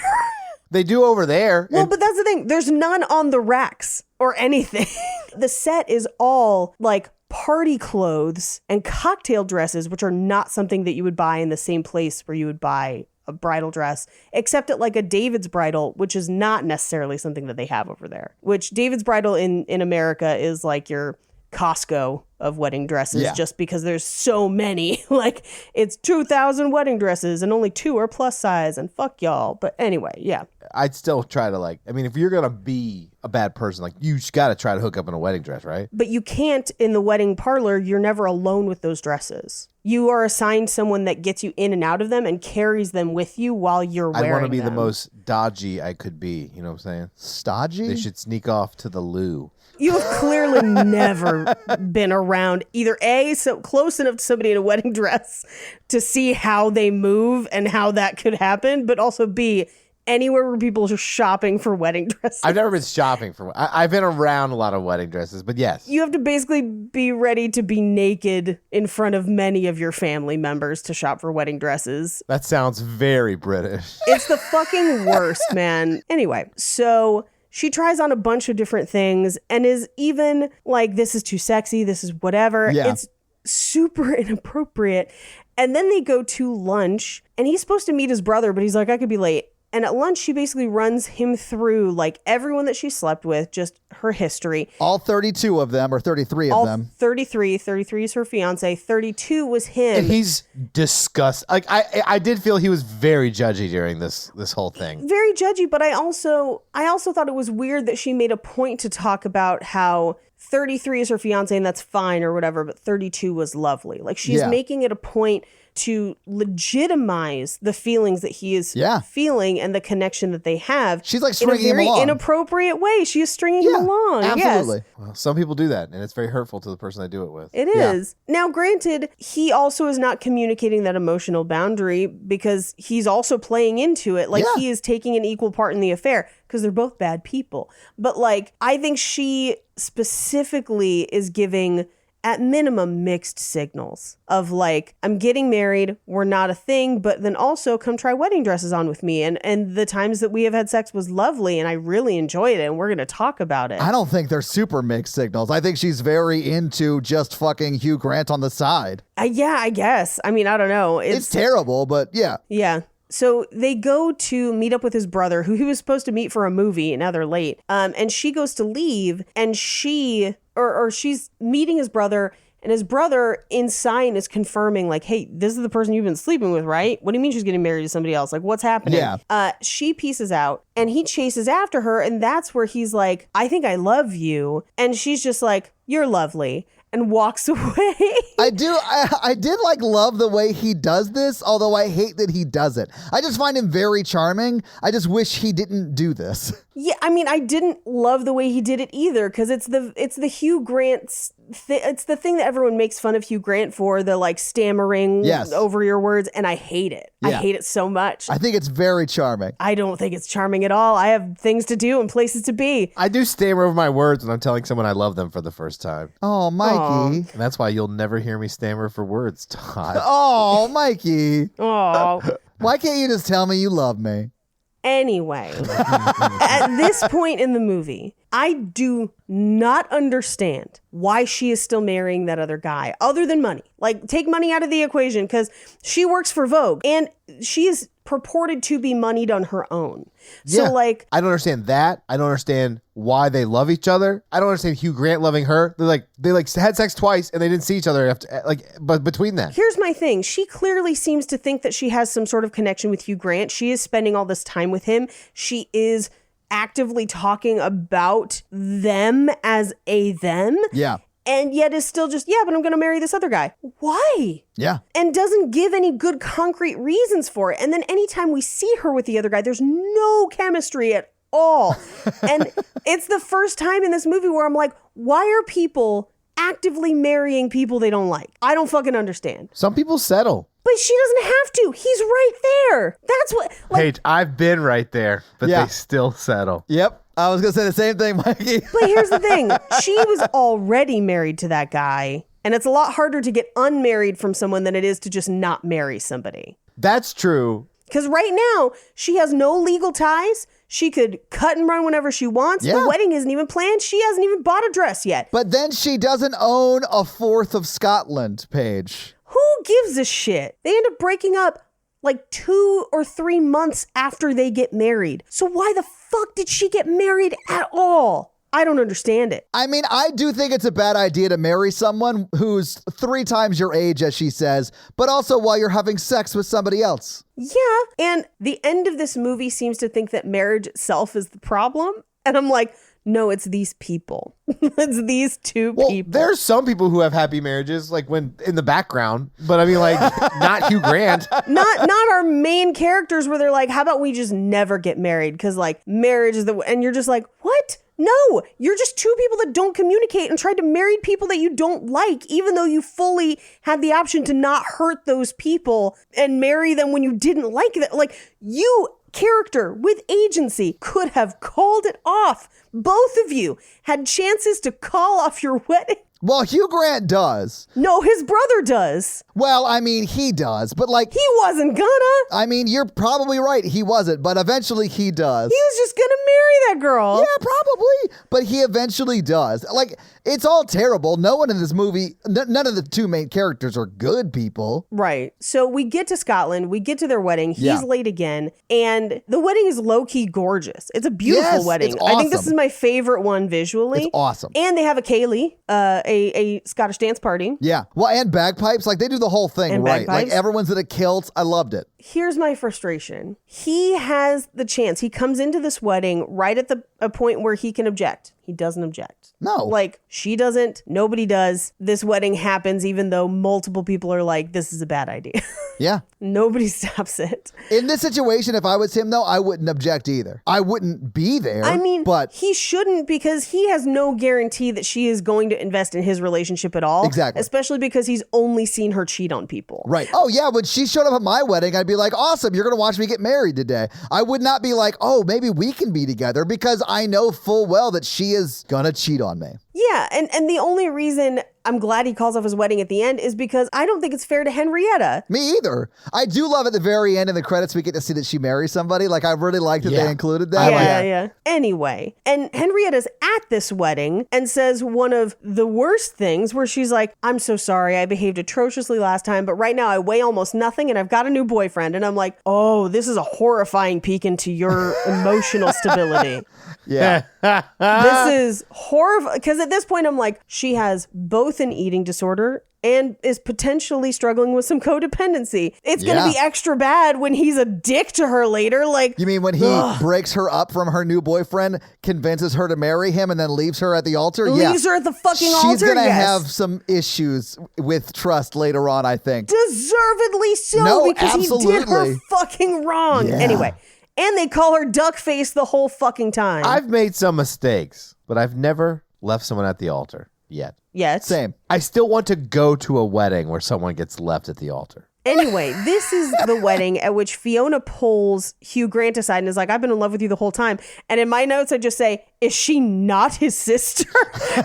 They do over there. Well, but that's the thing. There's none on the racks or anything. The set is all like party clothes and cocktail dresses, which are not something that you would buy in the same place where you would buy a bridal dress, except at like a David's Bridal, which is not necessarily something that they have over there. Which David's Bridal in America is like your Costco of wedding dresses, just because there's so many. Like, it's 2,000 wedding dresses and only 2 are plus size, and fuck y'all. But anyway, yeah. I'd still try to if you're gonna be a bad person, you got to try to hook up in a wedding dress, right? But you can't in the wedding parlor. You're never alone with those dresses. You are assigned someone that gets you in and out of them and carries them with you while you're wearing them. I want to be the most dodgy I could be. You know what I'm saying? Stodgy? They should sneak off to the loo. You have clearly never been around either so close enough to somebody in a wedding dress to see how they move and how that could happen, but also B, anywhere where people are shopping for wedding dresses. I've never been shopping for. I've been around a lot of wedding dresses, but yes, you have to basically be ready to be naked in front of many of your family members to shop for wedding dresses. That sounds very British. It's the fucking worst, man. Anyway, so she tries on a bunch of different things and is even like, this is too sexy, this is whatever. Yeah. It's super inappropriate. And then they go to lunch and he's supposed to meet his brother, but he's like, I could be late. And at lunch, she basically runs him through like everyone that she slept with, just her history. All 32 of them, or 33 of them. 33 is her fiance. 32 was him. And he's disgusted. Like I did feel he was very judgy during this whole thing. Very judgy, but I also thought it was weird that she made a point to talk about how 33 is her fiance and that's fine or whatever, but 32 was lovely. Like she's making it a point to legitimize the feelings that he is feeling and the connection that they have. She's like stringing him along. In a very inappropriate way. She is stringing him along. Absolutely. Yes. Well, some people do that, and it's very hurtful to the person they do it with. It is. Now, granted, he also is not communicating that emotional boundary because he's also playing into it. Like he is taking an equal part in the affair because they're both bad people. But like, I think she specifically is giving at minimum mixed signals of like, I'm getting married, we're not a thing, but then also come try wedding dresses on with me. And the times that we have had sex was lovely and I really enjoyed it and we're going to talk about it. I don't think they're super mixed signals. I think she's very into just fucking Hugh Grant on the side. Yeah, I guess. I mean, I don't know. It's terrible, but yeah. Yeah. So they go to meet up with his brother, who he was supposed to meet for a movie, and now they're late. And she goes to leave, and she's meeting his brother, and his brother in sign is confirming, like, hey, this is the person you've been sleeping with, right? What do you mean she's getting married to somebody else? Like, what's happening? Yeah. She pieces out, and he chases after her, and that's where he's like, I think I love you. And she's just like, you're lovely. And walks away. I did like love the way he does this, although I hate that he does it. I just find him very charming. I just wish he didn't do this. Yeah, I mean, I didn't love the way he did it either, because it's the Hugh Grant's it's the thing that everyone makes fun of Hugh Grant for, the like stammering over your words, and I hate it. I hate it so much. I think it's very charming. I don't think it's charming at all. I have things to do and places to be. I do stammer over my words when I'm telling someone I love them for the first time. Oh, Mikey. And that's why you'll never hear me stammer for words, Todd. Oh, Mikey. Oh. Why can't you just tell me you love me? Anyway, at this point in the movie, I do not understand why she is still marrying that other guy, other than money. Like, take money out of the equation, because she works for Vogue, and she is purported to be moneyed on her own. So, like, I don't understand that. I don't understand why they love each other. I don't understand Hugh Grant loving her. They had sex twice and they didn't see each other after, but between that. Here's my thing. She clearly seems to think that she has some sort of connection with Hugh Grant. She is spending all this time with him. She is actively talking about them as a them. Yeah. And yet is still just, but I'm going to marry this other guy. Why? Yeah. And doesn't give any good concrete reasons for it. And then anytime we see her with the other guy, there's no chemistry at all. And it's the first time in this movie where I'm like, why are people actively marrying people they don't like? I don't fucking understand. Some people settle. But she doesn't have to. He's right there. That's what... Paige, I've been right there, but they still settle. Yep. I was going to say the same thing, Mikey. But here's the thing. She was already married to that guy. And it's a lot harder to get unmarried from someone than it is to just not marry somebody. That's true. Because right now, she has no legal ties. She could cut and run whenever she wants. Yeah. The wedding isn't even planned. She hasn't even bought a dress yet. But then she doesn't own a fourth of Scotland, Paige. Who gives a shit? They end up breaking up like 2 or 3 months after they get married. So why the fuck did she get married at all? I don't understand it. I mean, I do think it's a bad idea to marry someone who's 3 times your age, as she says, but also while you're having sex with somebody else. Yeah. And the end of this movie seems to think that marriage itself is the problem. And I'm like, no, it's these people. It's these two people. There's some people who have happy marriages, like when in the background, but I mean, like, not Hugh Grant. Not our main characters where they're like, how about we just never get married? Because like marriage is and you're just like, what? No, you're just two people that don't communicate and tried to marry people that you don't like, even though you fully had the option to not hurt those people and marry them when you didn't like them. Like, you, character with agency, could have called it off. Both of you had chances to call off your wedding. Well, Hugh Grant does. No, his brother does. Well, I mean, he does, but like... He wasn't gonna. I mean, you're probably right. He wasn't, but eventually he does. He was just gonna marry that girl. Yeah, probably. But he eventually does. Like, it's all terrible. No one in this movie, none of the two main characters are good people. Right. So we get to Scotland, we get to their wedding. He's Yeah. late again, and the wedding is low-key gorgeous. It's a beautiful Yes, wedding. it's I think this awesome. is my favorite one visually. It's awesome. And they have a Kaylee, a Scottish dance party. Yeah. Well, and bagpipes. Like, they do the whole thing And right. bagpipes. Like, everyone's in a kilt. I loved it. Here's my frustration. He has the chance. He comes into this wedding right at a point where he can object. He doesn't object. No. Like, she doesn't. Nobody does. This wedding happens even though multiple people are like, this is a bad idea. Yeah. Nobody stops it. In this situation, if I was him, though, I wouldn't object either. I wouldn't be there. I mean, but he shouldn't, because he has no guarantee that she is going to invest in his relationship at all. Exactly. Especially because he's only seen her cheat on people. right. Oh, yeah. When she showed up at my wedding, I'd be like, awesome, you're going to watch me get married today. I would not be like, oh, maybe we can be together, because I know full well that she is going to cheat on me. Yeah, and the only reason I'm glad he calls off his wedding at the end is because I don't think it's fair to Henrietta. Me either. I do love at the very end in the credits we get to see that she marries somebody. Like, I really like that they included that. Yeah. Anyway, and Henrietta's at this wedding and says one of the worst things where she's like, I'm so sorry, I behaved atrociously last time, but right now I weigh almost nothing and I've got a new boyfriend. And I'm like, oh, this is a horrifying peek into your emotional stability. Yeah. This is horrible, because at this point I'm like, she has both an eating disorder and is potentially struggling with some codependency. It's going to be extra bad when he's a dick to her later. Like, You mean when he breaks her up from her new boyfriend, convinces her to marry him, and then leaves her at the altar? leaves her at the fucking altar? She's going to Yes. have some issues with trust later on, I think. Deservedly so, No, because he did her absolutely. fucking wrong. Yeah. Anyway, and they call her duck face the whole fucking time. I've made some mistakes, but I've never left someone at the altar yet. Yet. Same. I still want to go to a wedding where someone gets left at the altar. Anyway, this is the wedding at which Fiona pulls Hugh Grant aside and is like, I've been in love with you the whole time. And in my notes, I just say, is she not his sister?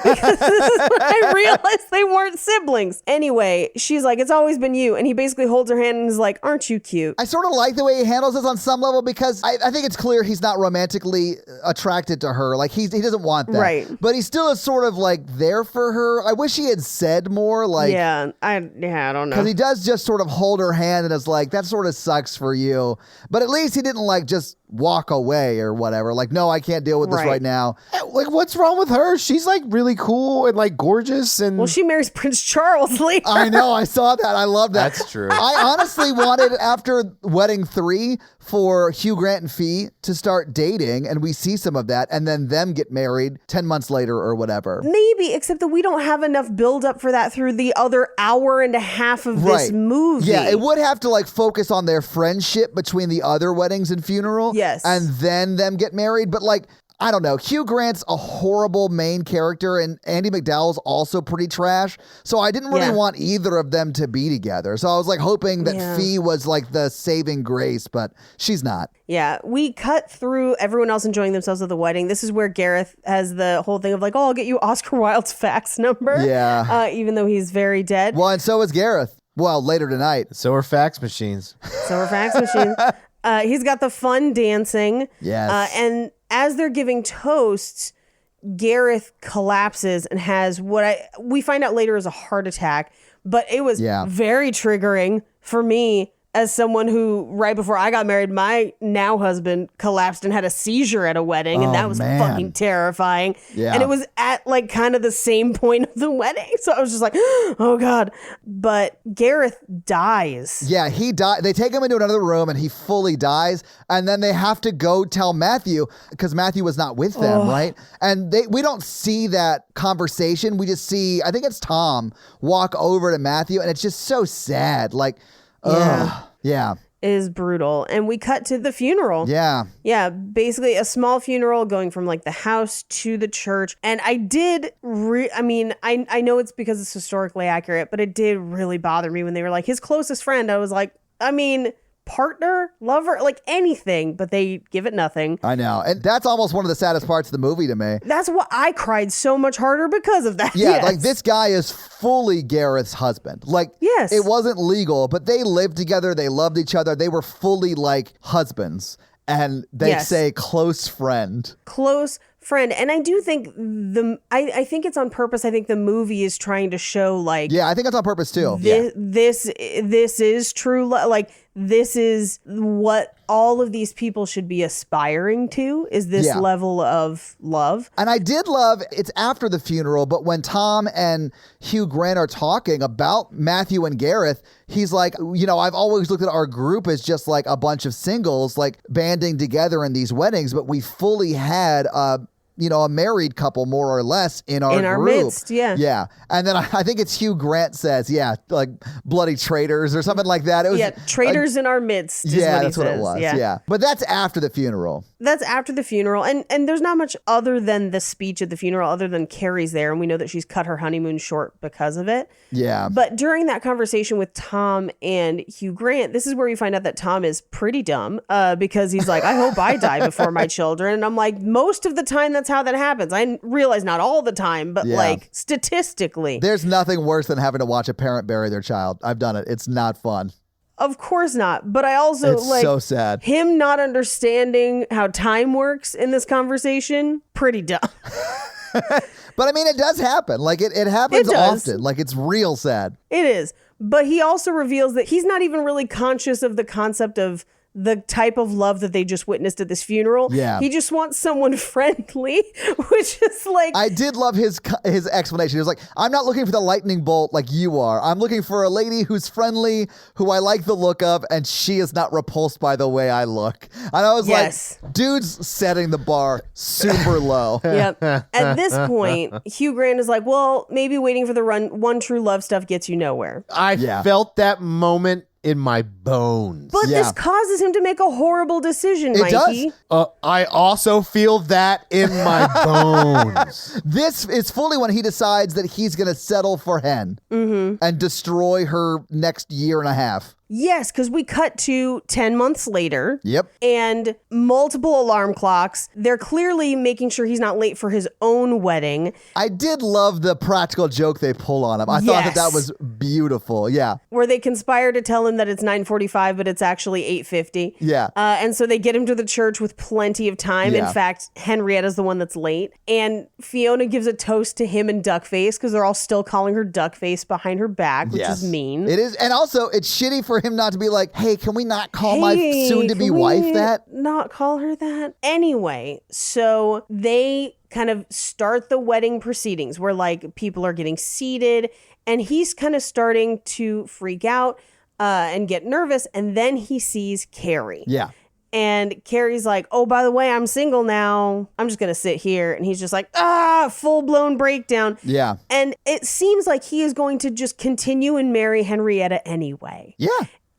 Because this is when I realized they weren't siblings. Anyway, she's like, it's always been you. And he basically holds her hand and is like, aren't you cute? I sort of like the way he handles this on some level, because I think it's clear he's not romantically attracted to her. Like, he doesn't want that. Right. But he still is sort of like there for her. I wish he had said more. Like, I don't know. because he does just sort of hold her hand and is like, that sort of sucks for you. But at least he didn't like just walk away or whatever. Like, no, I can't deal with this right now. Like, what's wrong with her? She's like really cool and like gorgeous. And Well, she marries Prince Charles later. I know. I saw that. I love that. That's true. I honestly wanted, after wedding 3, for Hugh Grant and Fee to start dating, and we see some of that, and then them get married 10 months later or whatever. Maybe, except that we don't have enough build up for that through the other hour and a half of this movie. Yeah, it would have to like focus on their friendship between the other weddings and funeral. Yes. And then them get married. But like, I don't know. Hugh Grant's a horrible main character, and Andy McDowell's also pretty trash. So I didn't really want either of them to be together. So I was like hoping that Fee was like the saving grace, but she's not. Yeah, we cut through everyone else enjoying themselves at the wedding. This is where Gareth has the whole thing of like, oh, I'll get you Oscar Wilde's fax number. Yeah. Even though he's very dead. Well, and so is Gareth. Well, later tonight. so are fax machines. So are fax machines. He's got the fun dancing. Yes. And as they're giving toasts, Gareth collapses and has what we find out later is a heart attack. But it was very triggering for me as someone who, right before I got married, my now husband collapsed and had a seizure at a wedding. And that was fucking terrifying. Yeah. And it was at like kind of the same point of the wedding. So I was just like, oh God. But Gareth dies. Yeah, he died. They take him into another room and he fully dies. And then they have to go tell Matthew, because Matthew was not with them, right? And we don't see that conversation. We just see, I think it's Tom, walk over to Matthew. And it's just so sad. Like, yeah. Is brutal. And we cut to the funeral. Yeah. Yeah, basically a small funeral going from like the house to the church. And I did, I know it's because it's historically accurate, but it did really bother me when they were like his closest friend. I was like, partner, lover, like anything, but they give it nothing. I know. And that's almost one of the saddest parts of the movie to me. That's why I cried so much harder because of that. Yeah, Yes. like this guy is fully Gareth's husband. Like, Yes. it wasn't legal, but they lived together. They loved each other. They were fully like husbands. And they Yes. say close friend. Close friend. And I do think I think it's on purpose. I think the movie is trying to show like, Yeah, I think that's on purpose too. this is true. Like this is what all of these people should be aspiring to, is this level of love. And I did love, it's after the funeral, but when Tom and Hugh Grant are talking about Matthew and Gareth, he's like, you know, I've always looked at our group as just like a bunch of singles, like banding together in these weddings, but we fully had you know, a married couple more or less in our group. Midst, yeah. Yeah. And then I think it's Hugh Grant says, like bloody traitors or something like that. It was traitors in our midst is what he that's what says. it was. Yeah. But that's after the funeral. That's after the funeral. And there's not much other than the speech at the funeral, other than Carrie's there. And we know that she's cut her honeymoon short because of it. Yeah. But during that conversation with Tom and Hugh Grant, this is where we find out that Tom is pretty dumb because he's like, I hope I die before my children. And I'm like, most of the time that's how that happens. I realize not all the time, but like statistically. There's nothing worse than having to watch a parent bury their child. I've done it. It's not fun. Of course not. But I also It's so sad. Him not understanding how time works in this conversation, pretty dumb. But I mean, it does happen. Like it happens often. Like it's real sad. It is. But he also reveals that he's not even really conscious of the concept of the type of love that they just witnessed at this funeral. Yeah. He just wants someone friendly, which is like... I did love his explanation. He was like, I'm not looking for the lightning bolt like you are. I'm looking for a lady who's friendly, who I like the look of, and she is not repulsed by the way I look. And I was like, dude's setting the bar super low. Yep. At this point, Hugh Grant is like, well, maybe waiting for the one true love stuff gets you nowhere. I felt that moment in my bones. But this causes him to make a horrible decision, Mikey. Does. I also feel that in my bones. This is fully when he decides that he's going to settle for Hen and destroy her next year and a half. Yes, because we cut to 10 months later. Yep. And multiple alarm clocks. They're clearly making sure he's not late for his own wedding. I did love the practical joke they pull on him. I thought that was beautiful. Yeah. Where they conspire to tell him that it's 9:45, but it's actually 8:50. Yeah. And so they get him to the church with plenty of time. Yeah. In fact, Henrietta's the one that's late. And Fiona gives a toast to him and Duckface because they're all still calling her Duckface behind her back, which is mean. It is. And also, it's shitty for him not to be like, hey, can we not call my soon-to-be wife that? Not call her that? Anyway, so they kind of start the wedding proceedings where like people are getting seated and he's kind of starting to freak out and get nervous. And then he sees Carrie. Yeah. And Carrie's like, oh, by the way, I'm single now. I'm just going to sit here. And he's just like, full-blown breakdown. Yeah. And it seems like he is going to just continue and marry Henrietta anyway. Yeah.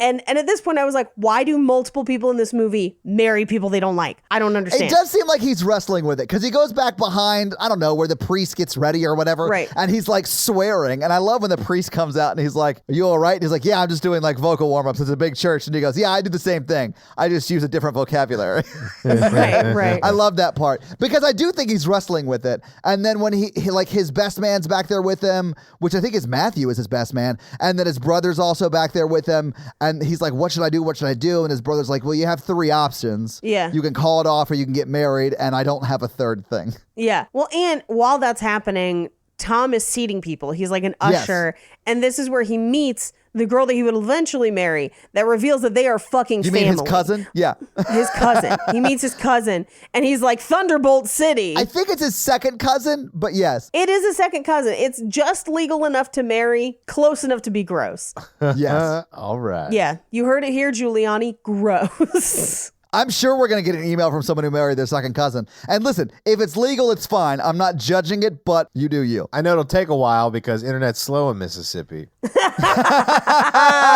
And at this point, I was like, why do multiple people in this movie marry people they don't like? I don't understand. It does seem like he's wrestling with it because he goes back behind, I don't know, where the priest gets ready or whatever. Right. And he's like swearing. And I love when the priest comes out and he's like, are you all right? And he's like, yeah, I'm just doing like vocal warm-ups. It's a big church. And he goes, yeah, I do the same thing. I just use a different vocabulary. Right. I love that part because I do think he's wrestling with it. And then when he like his best man's back there with him, which I think is Matthew is his best man. And then his brother's also back there with him. And he's like, what should I do? What should I do? And his brother's like, well, you have 3 options. Yeah. You can call it off or you can get married. And I don't have a third thing. Yeah. Well, and while that's happening, Tom is seating people. He's like an usher. Yes. And this is where he meets the girl that he would eventually marry that reveals that they are fucking family. You mean his cousin? Yeah. His cousin. He meets his cousin and he's like, Thunderbolt City. I think it's his second cousin, but yes. It is a second cousin. It's just legal enough to marry, close enough to be gross. Yes. All right. Yeah. You heard it here, Giuliani. Gross. I'm sure we're going to get an email from someone who married their second cousin. And listen, if it's legal, it's fine. I'm not judging it, but you do you. I know it'll take a while because internet's slow in Mississippi. I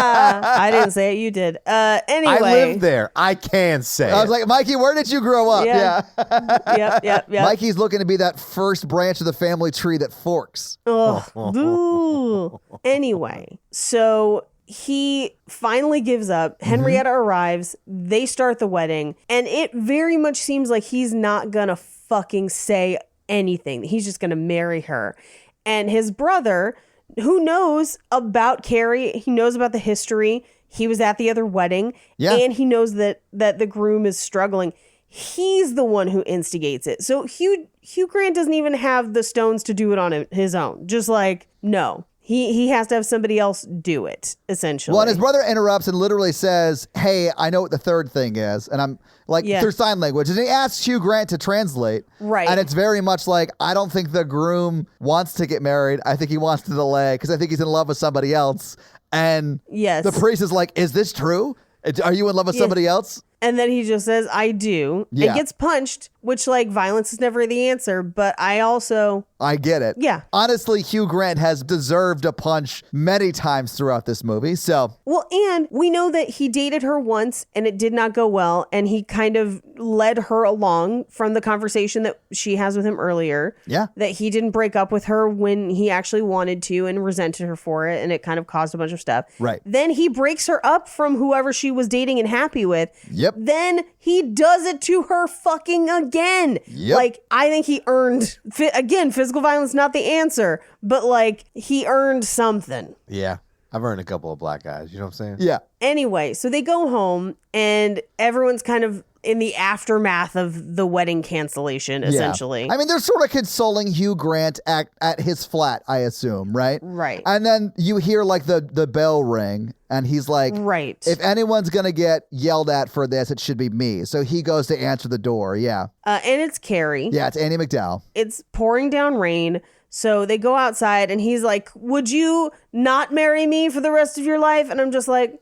didn't say it. You did. Anyway. I live there. I can say I was like, Mikey, where did you grow up? Yeah. Yep. Mikey's looking to be that first branch of the family tree that forks. Ooh. Anyway, so he finally gives up. Henrietta arrives. They start the wedding. And it very much seems like he's not going to fucking say anything. He's just going to marry her. And his brother, who knows about Carrie, he knows about the history. He was at the other wedding. Yeah. And he knows that the groom is struggling. he's the one who instigates it. So Hugh Grant doesn't even have the stones to do it on his own. Just like, no. He has to have somebody else do it, essentially. Well, and his brother interrupts and literally says, hey, I know what the third thing is. And I'm like, through sign language. And he asks Hugh Grant to translate. Right. And it's very much like, I don't think the groom wants to get married. I think he wants to delay because I think he's in love with somebody else. And the priest is like, is this true? Are you in love with somebody else? And then he just says, I do. Yeah. And gets punched, which, like, violence is never the answer. But I get it. Yeah. Honestly, Hugh Grant has deserved a punch many times throughout this movie. So, well, and we know that he dated her once and it did not go well. And he kind of led her along from the conversation that she has with him earlier. Yeah. That he didn't break up with her when he actually wanted to and resented her for it. And it kind of caused a bunch of stuff. Right. Then he breaks her up from whoever she was dating and happy with. Yep. Then he does it to her fucking again. Yep. Like, I think he earned, again, physical violence, not the answer, but like, he earned something. Yeah. I've earned a couple of black eyes. You know what I'm saying? yeah. Anyway, so they go home and everyone's kind of in the aftermath of the wedding cancellation, essentially. Yeah. I mean, they're sort of consoling Hugh Grant at his flat, I assume, right? Right. And then you hear like the bell ring and he's like, Right. if anyone's going to get yelled at for this, it should be me. So he goes to answer the door. Yeah. And it's Carrie. Yeah, it's Annie McDowell. It's pouring down rain. So they go outside and he's like, would you not marry me for the rest of your life? And I'm just like,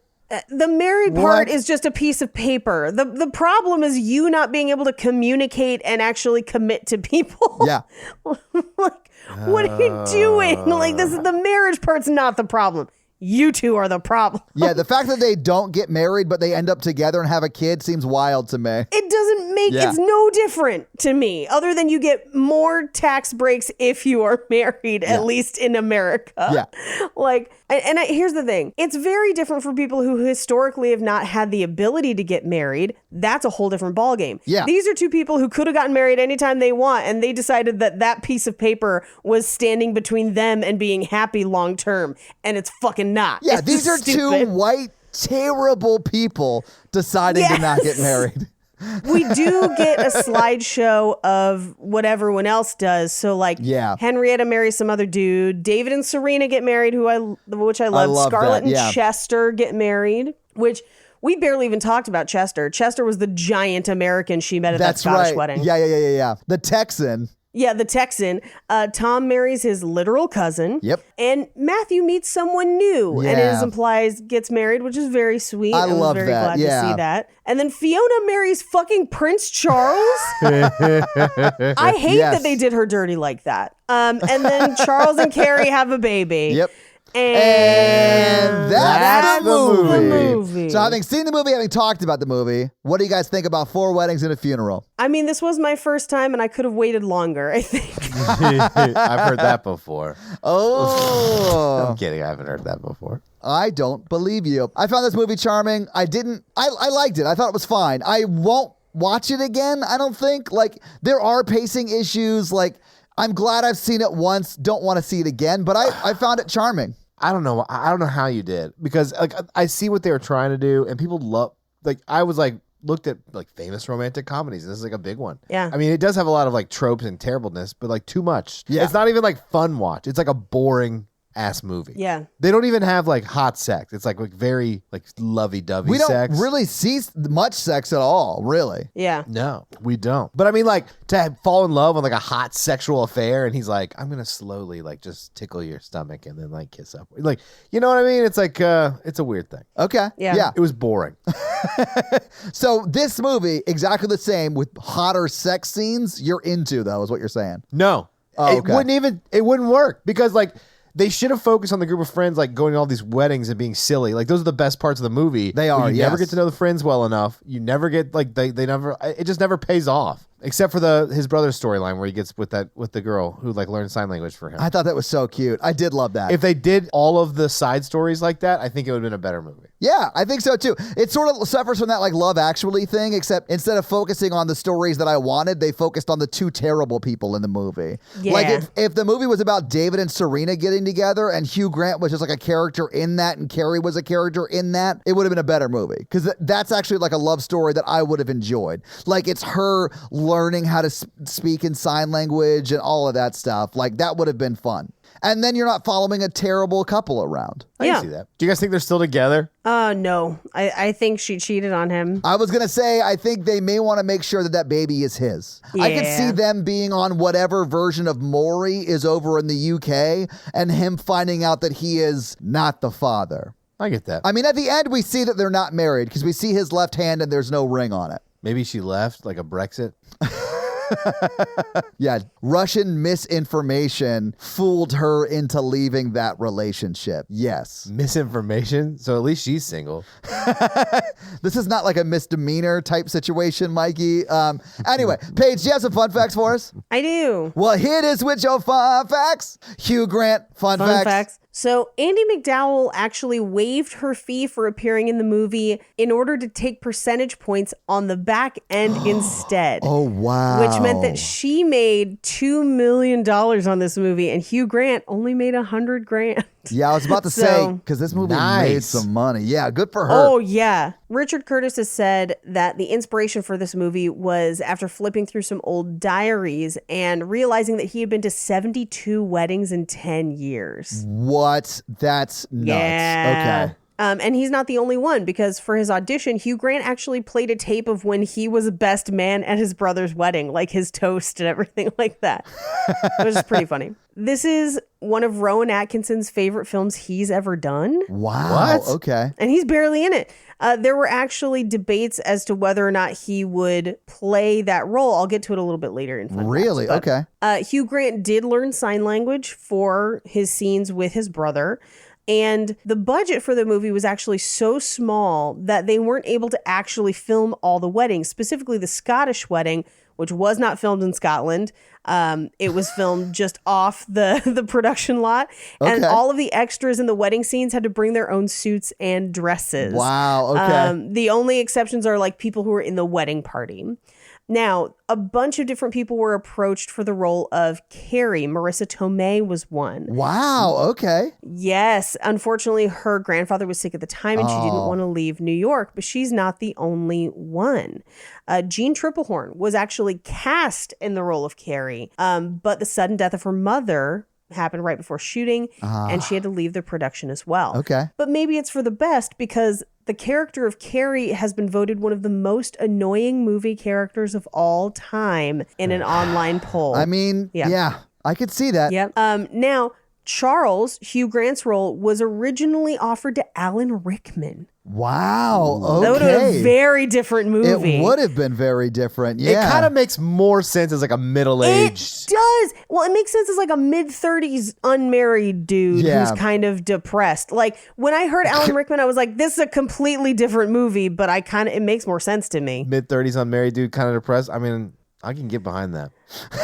the married part is just a piece of paper. The problem is you not being able to communicate and actually commit to people. Yeah. Like, what are you doing? Like, the marriage part's not the problem. You two are the problem. Yeah, the fact that they don't get married, but they end up together and have a kid seems wild to me. It doesn't make, it's no different to me, other than you get more tax breaks if you are married, at least in America. Yeah. Like, here's the thing. It's very different for people who historically have not had the ability to get married. That's a whole different ballgame. Yeah. These are two people who could have gotten married anytime they want, and they decided that piece of paper was standing between them and being happy long term, and it's fucking not. Yeah, It's these are stupid. two white, terrible people deciding to not get married. We do get a slideshow of what everyone else does. So, like, Henrietta marries some other dude. David and Serena get married, which I love. Scarlett and Chester get married, which we barely even talked about Chester. Chester was the giant American she met at that Scottish wedding. Yeah. The Texan. Yeah, the Texan. Tom marries his literal cousin. Yep. And Matthew meets someone new. Yeah. And it implies gets married, which is very sweet. I was love very that. glad to see that. And then Fiona marries fucking Prince Charles. I hate that they did her dirty like that. And then Charles and Carrie have a baby. Yep. And that's the movie. So having seen the movie, having talked about the movie, what do you guys think about 4 weddings and a funeral? I mean, this was my first time and I could have waited longer, I think. I've heard that before. Oh. I'm kidding. I haven't heard that before. I don't believe you. I found this movie charming. I liked it. I thought it was fine. I won't watch it again, I don't think. Like, there are pacing issues. Like, I'm glad I've seen it once. Don't want to see it again, but I found it charming. I don't know how you did, because like I see what they were trying to do, and people love, like, I was like looked at like famous romantic comedies, and this is like a big one. Yeah. I mean, it does have a lot of like tropes and terribleness, but like too much. Yeah. It's not even like fun watch. It's like a boring ass movie. Yeah. They don't even have like hot sex. It's like very like lovey-dovey We don't sex. really see much sex at all, really. Yeah. No, we don't. But I mean, like, to fall in love with like a hot sexual affair, and he's like, I'm gonna slowly like just tickle your stomach and then like kiss up. Like, you know what I mean? It's like it's a weird thing. Okay. Yeah. It was boring. So this movie, exactly the same with hotter sex scenes, you're into, though, is what you're saying. No. Oh, okay. It wouldn't work, because like they should have focused on the group of friends, like going to all these weddings and being silly. Like, those are the best parts of the movie. They are, You never get to know the friends well enough. You never get like they never. It just never pays off, except for his brother's storyline where he gets with the girl who like learned sign language for him. I thought that was so cute. I did love that. If they did all of the side stories like that, I think it would have been a better movie. Yeah, I think so too. It sort of suffers from that like Love Actually thing, except instead of focusing on the stories that I wanted, they focused on the two terrible people in the movie. Yeah. Like if the movie was about David and Serena getting together and Hugh Grant was just like a character in that and Carrie was a character in that, it would have been a better movie. Because that's actually like a love story that I would have enjoyed. Like it's her learning how to speak in sign language and all of that stuff. Like that would have been fun. And then you're not following a terrible couple around. I can see that. Do you guys think they're still together? No. I think she cheated on him. I was going to say, I think they may want to make sure that that baby is his. I could see them being on whatever version of Maury is over in the UK and him finding out that he is not the father. I get that. I mean, at the end, we see that they're not married because we see his left hand and there's no ring on it. Maybe she left, like a Brexit. Yeah, Russian misinformation fooled her into leaving that relationship. Yes. Misinformation? So at least she's single. This is not like a misdemeanor type situation, Mikey. Anyway, Paige, do you have some fun facts for us? I do. Well, hit us with your fun facts. Hugh Grant, fun facts. So Andie MacDowell actually waived her fee for appearing in the movie in order to take percentage points on the back end instead. Oh, wow. Which meant that she made $2 million on this movie and Hugh Grant only made $100,000. Yeah, I was about to say, because this movie made some money. Yeah, good for her. Oh, yeah. Richard Curtis has said that the inspiration for this movie was after flipping through some old diaries and realizing that he had been to 72 weddings in 10 years. What? That's nuts. Yeah. Okay. And he's not the only one, because for his audition, Hugh Grant actually played a tape of when he was a best man at his brother's wedding, like his toast and everything like that, which is pretty funny. This is one of Rowan Atkinson's favorite films he's ever done. Wow. What? Okay. And he's barely in it. There were actually debates as to whether or not he would play that role. I'll get to it a little bit later in fun Really? facts, but, Okay. Hugh Grant did learn sign language for his scenes with his brother. And the budget for the movie was actually so small that they weren't able to actually film all the weddings, specifically the Scottish wedding, which was not filmed in Scotland. It was filmed just off the production lot. And all of the extras in the wedding scenes had to bring their own suits and dresses. Wow. Okay. The only exceptions are like people who were in the wedding party. Now, a bunch of different people were approached for the role of Carrie. Marissa Tomei was one. Wow. Okay. Yes. Unfortunately, her grandfather was sick at the time and she didn't want to leave New York, but she's not the only one. Jean Triplehorn was actually cast in the role of Carrie, but the sudden death of her mother happened right before shooting and she had to leave the production as well. Okay. But maybe it's for the best because the character of Carrie has been voted one of the most annoying movie characters of all time in an online poll. I mean, yeah, I could see that. Yep. Now, Charles, Hugh Grant's role, was originally offered to Alan Rickman. Wow. Okay. That would have been a very different movie. It would have been very different. Yeah. It kind of makes more sense as like a middle-aged. It does. Well, it makes sense as like a mid-30s unmarried dude who's kind of depressed. Like when I heard Alan Rickman, I was like, this is a completely different movie, but it makes more sense to me. Mid-30s unmarried dude, kind of depressed. I mean, I can get behind that.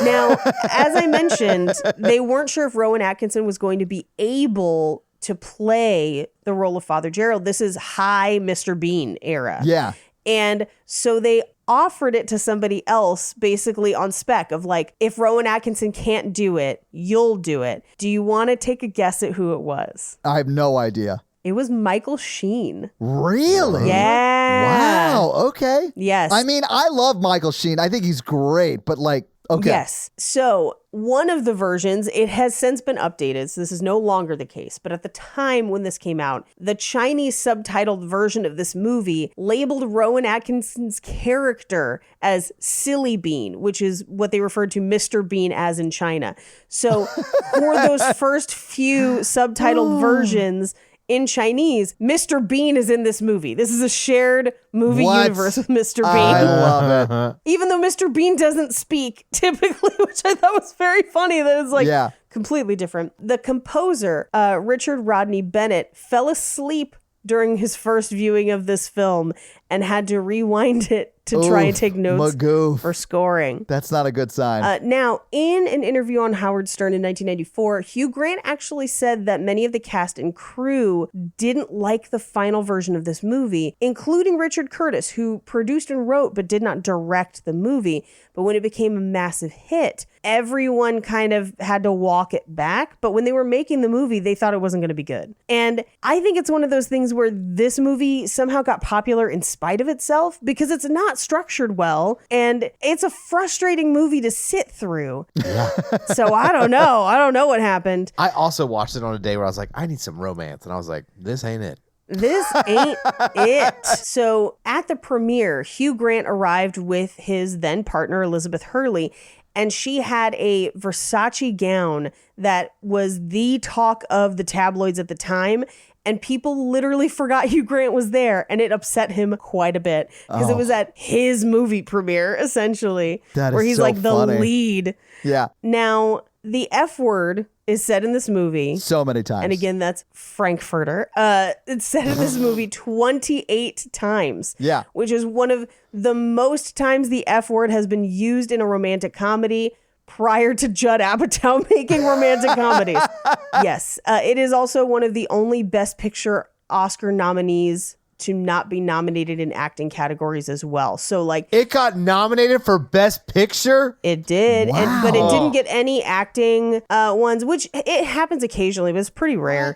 Now, as I mentioned, they weren't sure if Rowan Atkinson was going to be able to play the role of Father Gerald. This is high Mr. Bean era. Yeah. And so they offered it to somebody else basically on spec of like, if Rowan Atkinson can't do it, you'll do it. Do you want to take a guess at who it was? I have no idea. It was Michael Sheen. Really? Yeah. Wow. Okay. Yes. I mean, I love Michael Sheen. I think he's great, but like, okay. Yes. So one of the versions, it has since been updated, so this is no longer the case. But at the time when this came out, the Chinese subtitled version of this movie labeled Rowan Atkinson's character as Silly Bean, which is what they referred to Mr. Bean as in China. So for those first few subtitled versions, in Chinese, Mr. Bean is in this movie. This is a shared movie universe with Mr. Bean. I love it. Even though Mr. Bean doesn't speak typically, which I thought was very funny that it's like completely different. The composer, Richard Rodney Bennett, fell asleep during his first viewing of this film and had to rewind it to try and take notes Magoof. for scoring. That's not a good sign. Now, in an interview on Howard Stern in 1994, Hugh Grant actually said that many of the cast and crew didn't like the final version of this movie, including Richard Curtis, who produced and wrote but did not direct the movie. But when it became a massive hit, everyone kind of had to walk it back. But when they were making the movie, they thought it wasn't going to be good. And I think it's one of those things where this movie somehow got popular in spite of itself because it's not structured well. And it's a frustrating movie to sit through. Yeah. So I don't know. I don't know what happened. I also watched it on a day where I was like, I need some romance. And I was like, this ain't it. This ain't it. So at the premiere, Hugh Grant arrived with his then partner, Elizabeth Hurley, and she had a Versace gown that was the talk of the tabloids at the time. And people literally forgot Hugh Grant was there, and it upset him quite a bit because it was at his movie premiere, essentially, That is where he's so like the funny. lead. Yeah. Now, the F word is said in this movie. So many times. And again, that's Frankfurter. It's said in this movie 28 times. Yeah. Which is one of the most times the F word has been used in a romantic comedy prior to Judd Apatow making romantic comedies. Yes. It is also one of the only Best Picture Oscar nominees to not be nominated in acting categories as well. So like It got nominated for Best Picture? it did, Wow. but it didn't get any acting ones, which it happens occasionally, but it's pretty rare.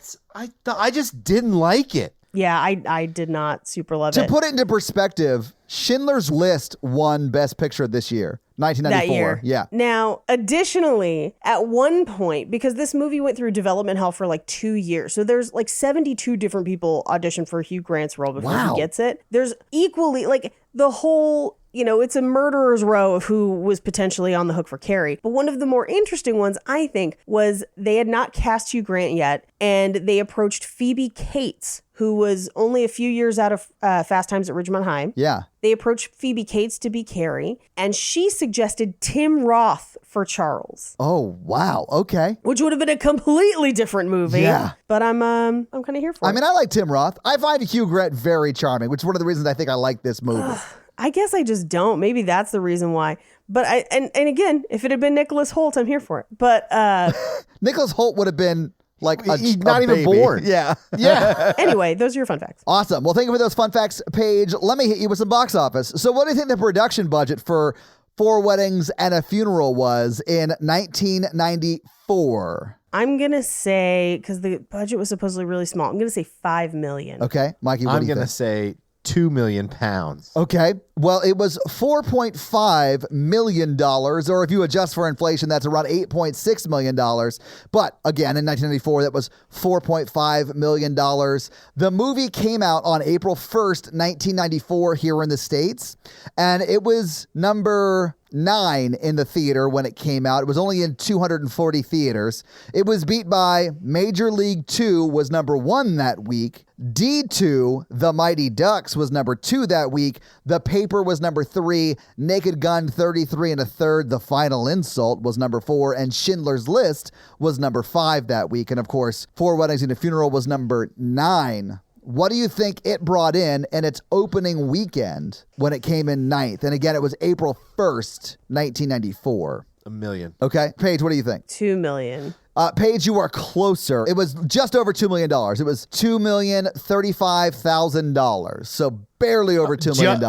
I just didn't like it. Yeah, I did not super love To it. put it into perspective, Schindler's List won Best Picture this year, 1994. That year. Yeah. Now, additionally, at one point, because this movie went through development hell for like 2 years, so there's like 72 different people auditioned for Hugh Grant's role before Wow. he gets it. There's equally like the whole, it's a murderer's row of who was potentially on the hook for Carrie. But one of the more interesting ones, I think, was they had not cast Hugh Grant yet, and they approached Phoebe Cates, who was only a few years out of Fast Times at Ridgemont High. Yeah. They approached Phoebe Cates to be Carrie, and she suggested Tim Roth for Charles, Oh, wow. Okay. which would have been a completely different movie. Yeah. But I'm kind of here for it. I mean, I like Tim Roth. I find Hugh Grant very charming, which is one of the reasons I think I like this movie. I guess I just don't. Maybe that's the reason why. But and again, if it had been Nicholas Hoult, I'm here for it. But Nicholas Hoult would have been like He's not even baby. born. Yeah. Yeah. anyway, those are your fun facts. Awesome. Well, thank you for those fun facts, Paige. Let me hit you with some box office. So what do you think the production budget for Four Weddings and a Funeral was in 1994? I'm going to say, because the budget was supposedly really small, I'm going to say $5 million. Okay. Mikey, what I'm do you going to think? say 2 million pounds. Okay. Well, it was $4.5 million, or if you adjust for inflation, that's around $8.6 million. But again, in 1994, that was $4.5 million. The movie came out on April 1st, 1994 here in the States, and it was number 9 in the theater when it came out. It was only in 240 theaters. It was beat by Major League 2 was number 1 that week. D2, The Mighty Ducks, was number 2 that week. The Paper was number 3. Naked Gun 33 1/3, The Final Insult, was number 4. And Schindler's List was number 5 that week. And of course, Four Weddings and a Funeral was number 9. What do you think it brought in its opening weekend when it came in 9th? And again, it was April 1st, 1994. $1 million. Okay. Paige, what do you think? $2 million. Paige, you are closer. It was just over $2 million. It was $2,035,000. So barely over $2 million.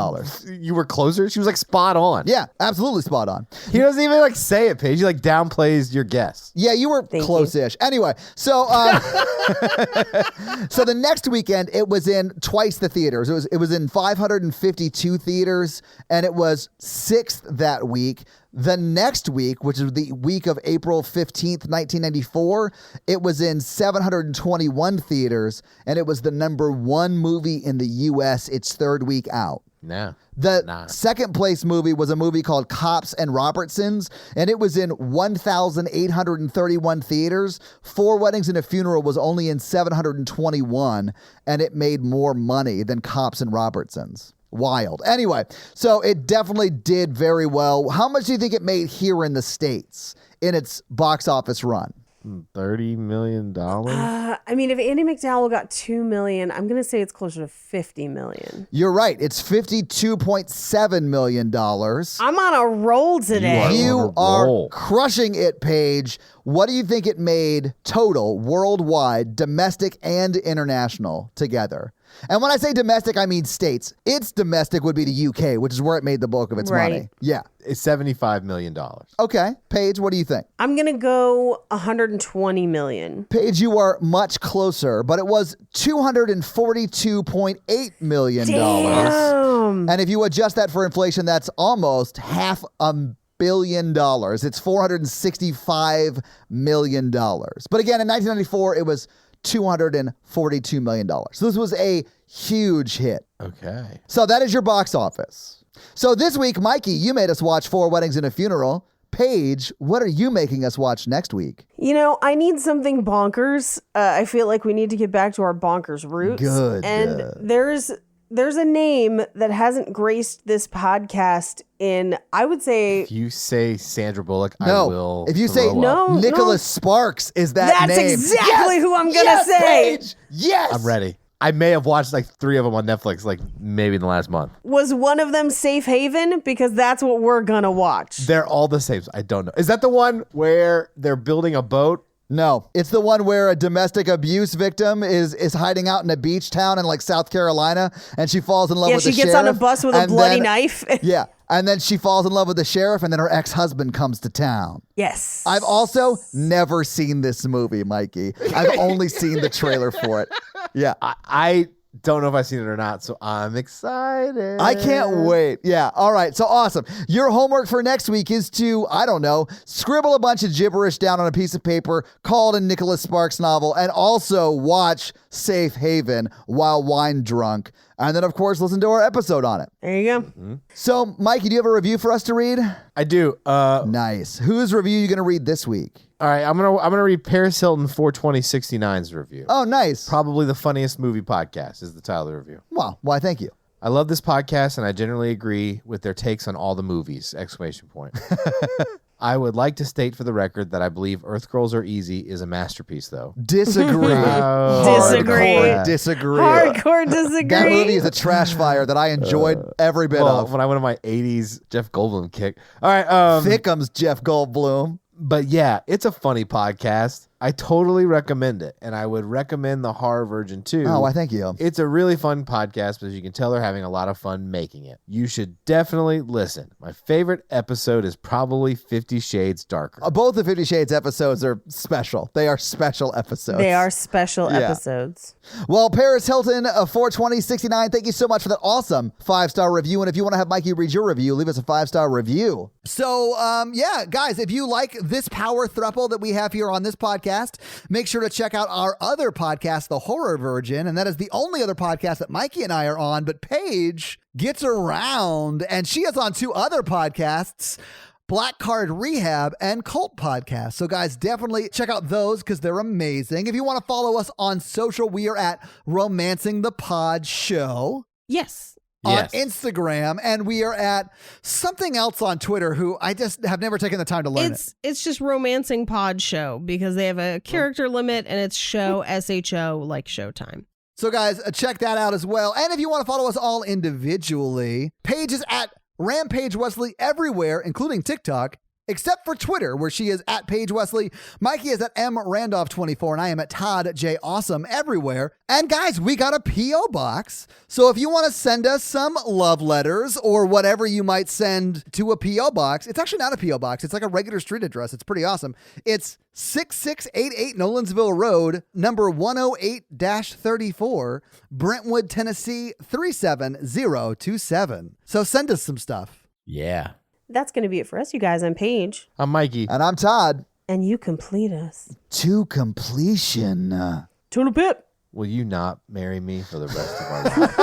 You were closer? She was like spot on. Yeah, absolutely spot on. He doesn't even like say it, Paige. He like downplays your guess. Yeah, you were Thank close-ish. Anyway, so so the next weekend it was in twice the theaters. It was in 552 theaters, and it was 6th that week. The next week, which is the week of April 15th, 1994, it was in 721 theaters, and it was the number 1 movie in the U.S. its 3rd week out. No. The second place movie was a movie called Cops and Robertsons, and it was in 1,831 theaters. Four Weddings and a Funeral was only in 721, and it made more money than Cops and Robertsons. Wild. Anyway, so it definitely did very well. How much do you think it made here in the States in its box office run? $30 million. I mean, if Andy McDowell got $2 million, I'm gonna say it's closer to $50 million. You're right. It's $52.7 million. I'm on a roll today. You On a are roll. crushing it, Paige. What do you think it made total, worldwide, domestic and international together? And when I say domestic, I mean states. Its domestic would be the UK, which is where it made the bulk of its Right. money. Yeah. It's $75 million. Okay. Paige, what do you think? I'm gonna go 120 million. Paige, you are much closer, but it was $242.8 million. Damn. And if you adjust that for inflation, that's almost $500 million. It's $465 million. But again, in 1994, it was $242 million. So this was a huge hit. Okay. So that is your box office. So this week, Mikey, you made us watch 4 Weddings and a Funeral. Paige, what are you making us watch next week? You know, I need something bonkers. I feel like we need to get back to our bonkers roots. Good. And there's a name that hasn't graced this podcast in, I would say, If you say Sandra Bullock, I No. will. If you say throw up. No. Nicholas Sparks is that that's name. exactly who I'm gonna Yes, say. Paige! Yes. I'm ready. I may have watched like 3 of them on Netflix, like maybe in the last month. Was one of them Safe Haven? Because that's what we're gonna watch. They're all the same. So I don't know. Is that the one where they're building a boat? No, it's the one where a domestic abuse victim is hiding out in a beach town in like South Carolina, and she falls in love Yeah, with she the gets sheriff. on a bus with a and bloody then- knife. Yeah, and then she falls in love with the sheriff, and then her ex-husband comes to town. Yes. I've also never seen this movie, Mikey. I've only seen the trailer for it. Yeah. I don't know if I've seen it or not, so I'm excited. I can't wait. Yeah. All right. So awesome. Your homework for next week is to, I don't know, scribble a bunch of gibberish down on a piece of paper called a Nicholas Sparks novel, and also watch Safe Haven while wine drunk. And then, of course, listen to our episode on it. There you go. Mm-hmm. So, Mikey, do you have a review for us to read? I do. Nice. Whose review are you going to read this week? All right, I'm gonna read Paris Hilton 42069's review. Oh, nice. Probably the funniest movie podcast is the title of the review. Wow. Why, thank you. I love this podcast, and I generally agree with their takes on all the movies! Exclamation point. I would like to state for the record that I believe Earth Girls Are Easy is a masterpiece, though. Disagree. Disagree. Hardcore disagree. Hardcore disagree. That movie is a trash fire that I enjoyed every bit Well, of. when I went on my 80s Jeff Goldblum kick. All right. Thickums Jeff Goldblum. But yeah, it's a funny podcast. I totally recommend it. And I would recommend The Horror Virgin too. Oh, why, thank you. It's a really fun podcast, but as you can tell, they're having a lot of fun making it. You should definitely listen. My favorite episode is probably 50 Shades Darker. Both the 50 Shades episodes are special. They are special episodes. They are special Yeah. episodes. Well, Paris Hilton, 42069, thank you so much for that awesome 5-star review. And if you want to have Mikey read your review, leave us a 5-star review. So, yeah, guys, if you like this power throuple that we have here on this podcast, make sure to check out our other podcast, The Horror Virgin. And that is the only other podcast that Mikey and I are on. But Paige gets around, and she is on 2 other podcasts, Black Card Rehab and Cult Podcast. So guys, definitely check out those because they're amazing. If you want to follow us on social, we are at Romancing the Pod Show Yes. on Instagram, and we are at something else on Twitter who I just have never taken the time to learn it. It's just Romancing Pod Show because they have a character limit and it's show SHO like Showtime. So guys, check that out as well. And if you want to follow us all individually, Paige is at Rampage Wesley everywhere, including TikTok, except for Twitter, where she is at Paige Wesley. Mikey is at M Randolph 24, and I am at Todd J Awesome everywhere. And guys, we got a P.O. box. So if you want to send us some love letters or whatever you might send to a P.O. box, it's actually not a P.O. box. It's like a regular street address. It's pretty awesome. It's 6688 Nolensville Road, number 108-34, Brentwood, Tennessee 37027. So send us some stuff. Yeah. That's going to be it for us, you guys. I'm Paige. I'm Mikey. And I'm Todd. And you complete us. To completion. Toodle pip. Will you not marry me for the rest of our life?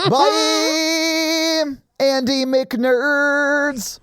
Bye, Andy McNerds.